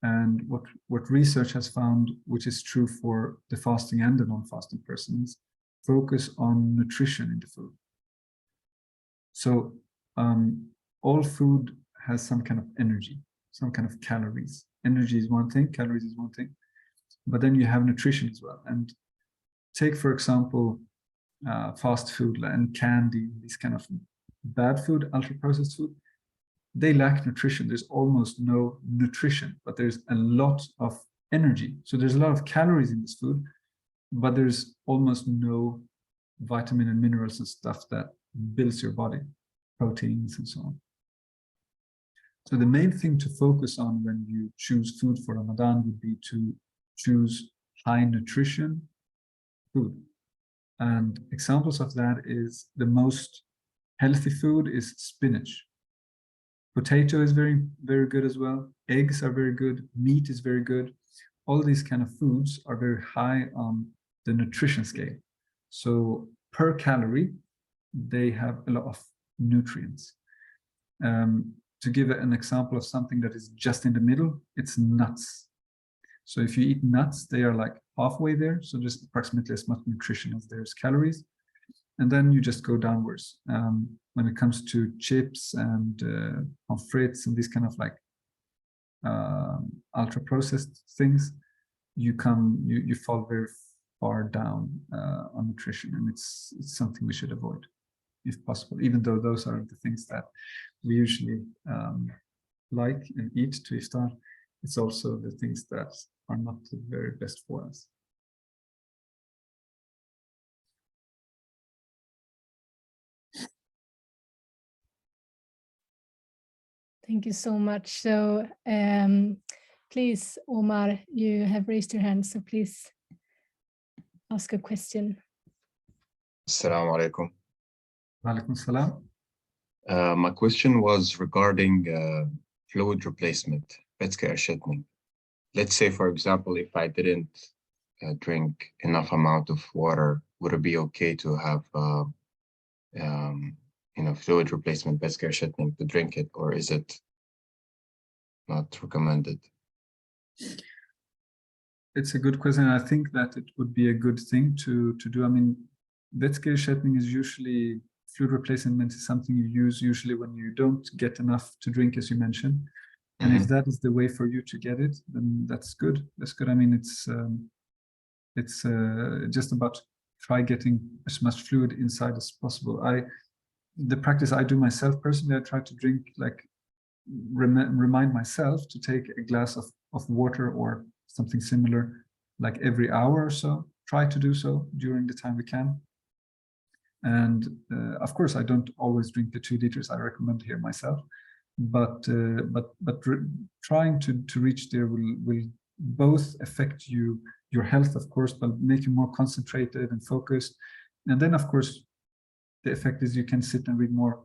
And what research has found, which is true for the fasting and the non-fasting persons, focus on nutrition in the food. So all food has some kind of energy, some kind of calories. Energy is one thing, calories is one thing, but then you have nutrition as well. And take, for example, fast food and candy, these kind of bad food, ultra-processed food, they lack nutrition. There's almost no nutrition, but there's a lot of energy. So there's a lot of calories in this food, but there's almost no vitamin and minerals and stuff that builds your body, proteins and so on. So the main thing to focus on when you choose food for Ramadan would be to choose high nutrition food. And examples of that is the most healthy food is spinach. Potato is very, very good as well. Eggs are very good. Meat is very good. All these kind of foods are very high on the nutrition scale. So per calorie, they have a lot of nutrients. To give an example of something that is just in the middle, it's nuts. So if you eat nuts, they are like halfway there. So just approximately as much nutrition as there's calories. And then you just go downwards. When it comes to chips and pommes frites and these kind of like ultra processed things, you fall very far down on nutrition, and it's something we should avoid if possible, even though those are the things that we usually like and eat to iftar. It's also the things that are not the very best for us. Thank you so much. So please, Omar, you have raised your hand, so please ask a question. Assalamu alaikum. Walaikum salam. My question was regarding fluid replacement, vätskeersättning. Let's say, for example, if I didn't drink enough amount of water, would it be okay to have fluid replacement, vätskeersättning, to drink it, or is it not recommended? It's a good question. I think that it would be a good thing to do. I mean, vätskeersättning is usually, fluid replacement is something you use usually when you don't get enough to drink, as you mentioned. And if that is the way for you to get it, then that's good. That's good. I mean, it's just about try getting as much fluid inside as possible. The practice I do myself personally, I try to drink, like remind myself to take a glass of water or something similar, like every hour or so. Try to do so during the time we can. And of course, I don't always drink the 2 liters I recommend here myself, but trying to reach there will both affect your health, of course, but make you more concentrated and focused. And then, of course, the effect is you can sit and read more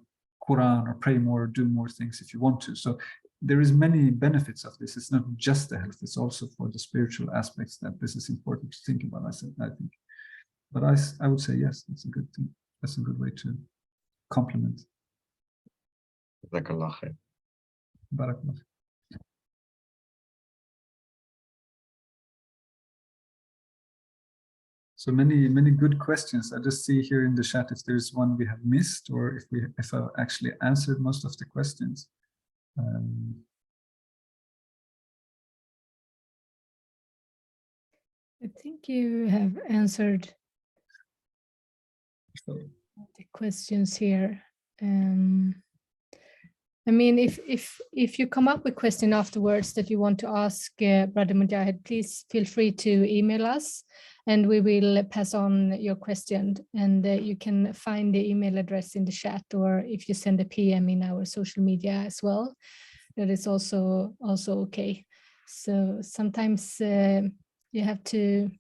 Quran or pray more, or do more things if you want to. So there is many benefits of this. It's not just the health, it's also for the spiritual aspects that this is important to think about, I think. But I would say, yes, that's a good thing. That's a good way to complement. Barakallah khair. Barakallah. So many good questions. I just see here in the chat if there's one we have missed, or if I actually answered most of the questions. I think you have answered So, the questions here. I mean, if you come up with a question afterwards that you want to ask Brother Mujahed, please feel free to email us and we will pass on your question. And you can find the email address in the chat, or if you send a PM in our social media as well, that is also okay. So sometimes you have to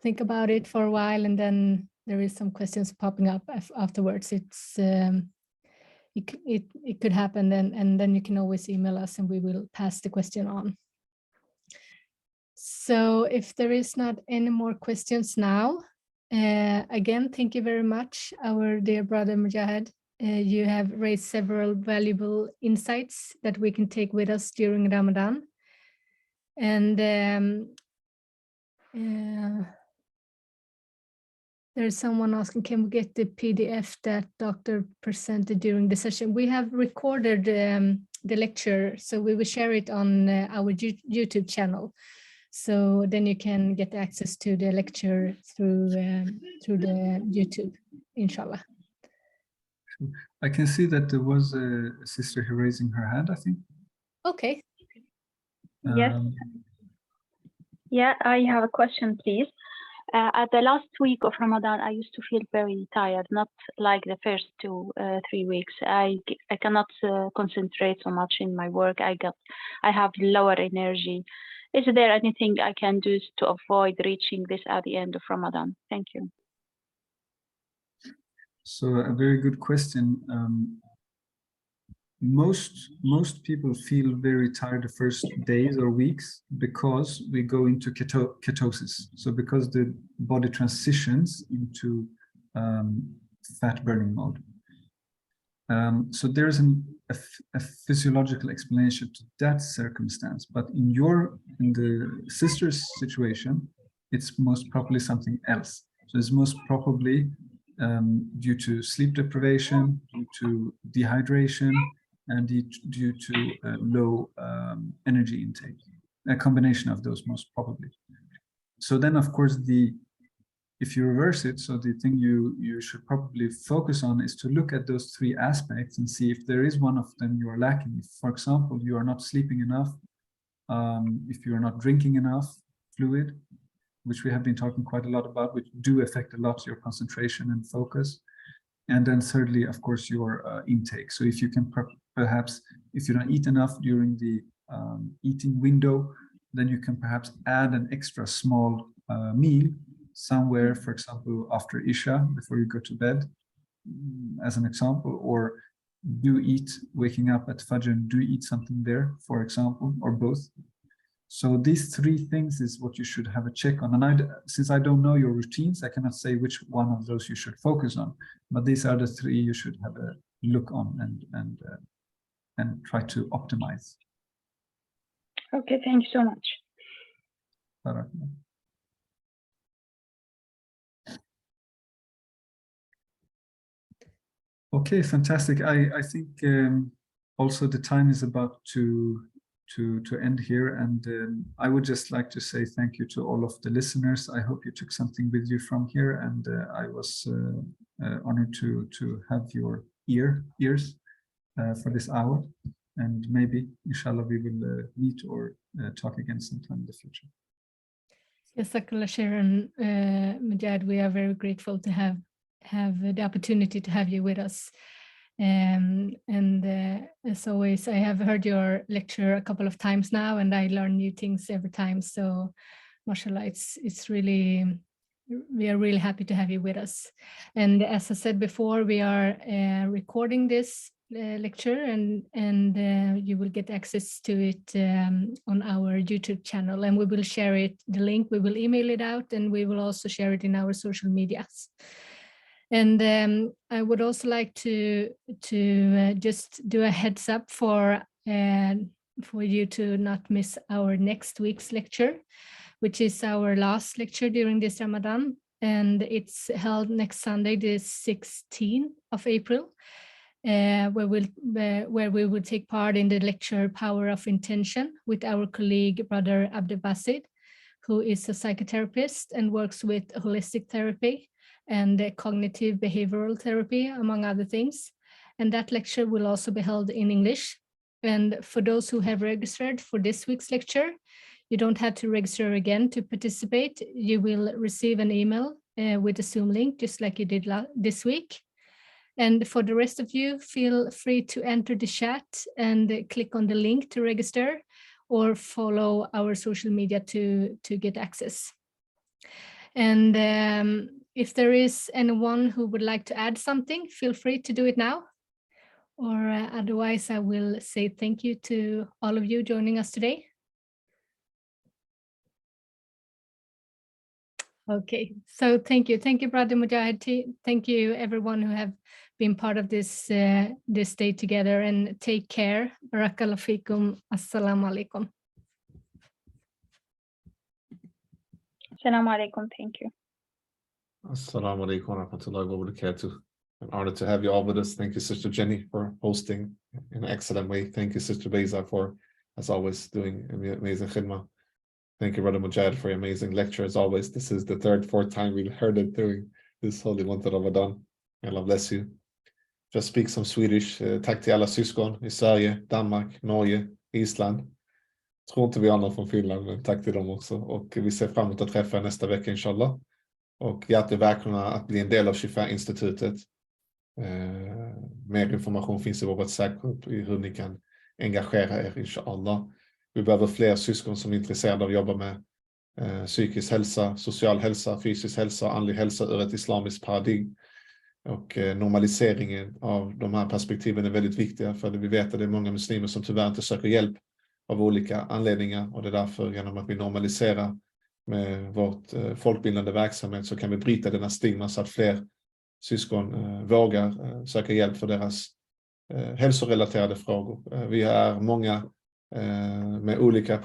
think about it for a while, and then there is some questions popping up afterwards. It could happen, and then you can always email us and we will pass the question on. So if there is not any more questions now, again, thank you very much, our dear brother Mujahed. You have raised several valuable insights that we can take with us during Ramadan. And There's someone asking, can we get the PDF that doctor presented during the session? We have recorded the lecture, so we will share it on our YouTube channel. So then you can get access to the lecture through the YouTube, inshallah. I can see that there was a sister here raising her hand, I think. Okay. Yes. Yeah, I have a question, please. At the last week of Ramadan, I used to feel very tired, not like the first 2-3 weeks. I cannot concentrate so much in my work. I have lower energy. Is there anything I can do to avoid reaching this at the end of Ramadan? Thank you. So a very good question. Most people feel very tired the first days or weeks because we go into ketosis. So because the body transitions into fat burning mode. So there's a physiological explanation to that circumstance. But in the sister's situation, it's most probably something else. So it's most probably due to sleep deprivation, due to dehydration, and due to low energy intake, a combination of those most probably. So then, of course, if you reverse it, so the thing you should probably focus on is to look at those three aspects and see if there is one of them you are lacking. If, for example, you are not sleeping enough, if you are not drinking enough fluid, which we have been talking quite a lot about, which do affect a lot your concentration and focus. And then thirdly, of course, your intake. So if you can perhaps, if you don't eat enough during the eating window, then you can perhaps add an extra small meal somewhere, for example, after Isha, before you go to bed, as an example, or do eat, waking up at Fajr, do eat something there, for example, or both. So these three things is what you should have a check on. And since I don't know your routines, I cannot say which one of those you should focus on. But these are the three you should have a look on and try to optimize. Okay, thank you so much. Okay, fantastic. I think also the time is about to end here, and I would just like to say thank you to all of the listeners. I hope you took something with you from here, and I was honored to have your ears for this hour, and maybe inshallah we will meet or talk again sometime in the future. Jazakallah khairan, Mujahed. We are very grateful to have the opportunity to have you with us. And as always, I have heard your lecture a couple of times now, and I learn new things every time. So, mashallah, it's really, we are really happy to have you with us. And as I said before, we are recording this lecture, and you will get access to it on our YouTube channel, and we will share it, the link, we will email it out, and we will also share it in our social medias. And I would also like to just do a heads up for you to not miss our next week's lecture, which is our last lecture during this Ramadan, and it's held next Sunday, the 16th of April, where we will take part in the lecture Power of Intention with our colleague, Brother Abdul Basid, who is a psychotherapist and works with holistic therapy and cognitive behavioral therapy, among other things. And that lecture will also be held in English. And for those who have registered for this week's lecture, you don't have to register again to participate. You will receive an email with a Zoom link, just like you did this week. And for the rest of you, feel free to enter the chat and click on the link to register, or follow our social media to get access. And if there is anyone who would like to add something, feel free to do it now. Or otherwise, I will say thank you to all of you joining us today. Okay, so thank you, Brother Mujahed. Thank you, everyone who have been part of this this day together, and take care. Barakallahu fikum. Assalamu alaikum. Assalamu alaikum. Thank you. Assalamu alaikum wa rahmatullahi wa barakatuh. An honor to have you all with us. Thank you, Sister Jenny, for hosting in an excellent way. Thank you, Sister Beza, for, as always, doing amazing khidmah. Thank you, Brother Mujahed, for your amazing lecture, as always. This is the third, fourth time we've heard it during this holy month of Ramadan. Allah bless you. Just speak some Swedish. Tack till alla syskon i Sverige, Danmark, Norge, Island. Tror inte vi har någon från Finland, men tack till dem också. Och vi ser fram emot att träffa er nästa vecka, inshallah. Och hjärtligt välkomna att bli en del av Shifaa Institutet. Mer information finns i vår WhatsApp-grupp i hur ni kan engagera er, inshallah. Vi behöver fler syskon som är intresserade av att jobba med psykisk hälsa, social hälsa, fysisk hälsa och andlig hälsa ur ett islamiskt paradigm. Och normaliseringen av de här perspektiven är väldigt viktiga, för vi vet att det är många muslimer som tyvärr inte söker hjälp av olika anledningar, och det är därför genom att vi normaliserar med vårt folkbildande verksamhet så kan vi bryta denna stigma så att fler syskon vågar söka hjälp för deras hälsorelaterade frågor. Vi är många med olika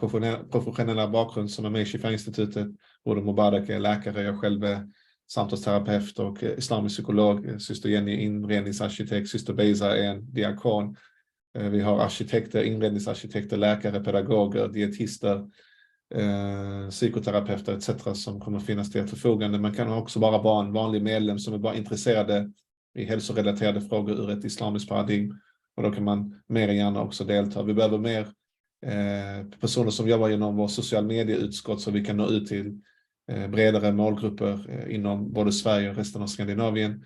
professionella bakgrund som är med i Shifaa Institutet. Både Mubarak är läkare, jag själv är samtalsterapeut och islamisk psykolog, syster Jenny är inredningsarkitekt, syster Beza är en diakon. Vi har arkitekter, inredningsarkitekter, läkare, pedagoger, dietister, psykoterapeuter etc. som kommer finnas till förfogande. Man kan också bara vara en vanlig medlem som är bara intresserade i hälsorelaterade frågor ur ett islamiskt paradigm, och då kan man mer än gärna också delta. Vi behöver mer personer som jobbar genom vår social medieutskott så vi kan nå ut till bredare målgrupper inom både Sverige och resten av Skandinavien.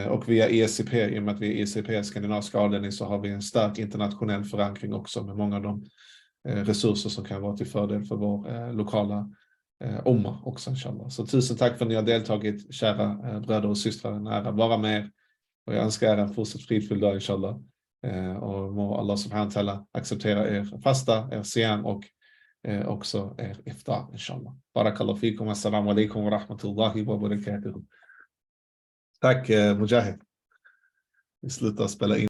Och via ISIP, i och med att vi är ISIP, Skandinavisk avdelning, så har vi en stark internationell förankring också med många av de resurser som kan vara till fördel för vår lokala omma också, inshallah. Så tusen tack för att ni har deltagit, kära bröder och systrar, nära vara med er. Och jag önskar er en fortsatt fridfull dag, inshallah. Och må Allah subhanahu wa ta'ala acceptera er fasta, er siyam och också er iftar, inshallah. Barakallahu fikum, assalamu alaikum wa rahmatullahi wa barakatuh. Tack Mujahed. Vi slutar spela in.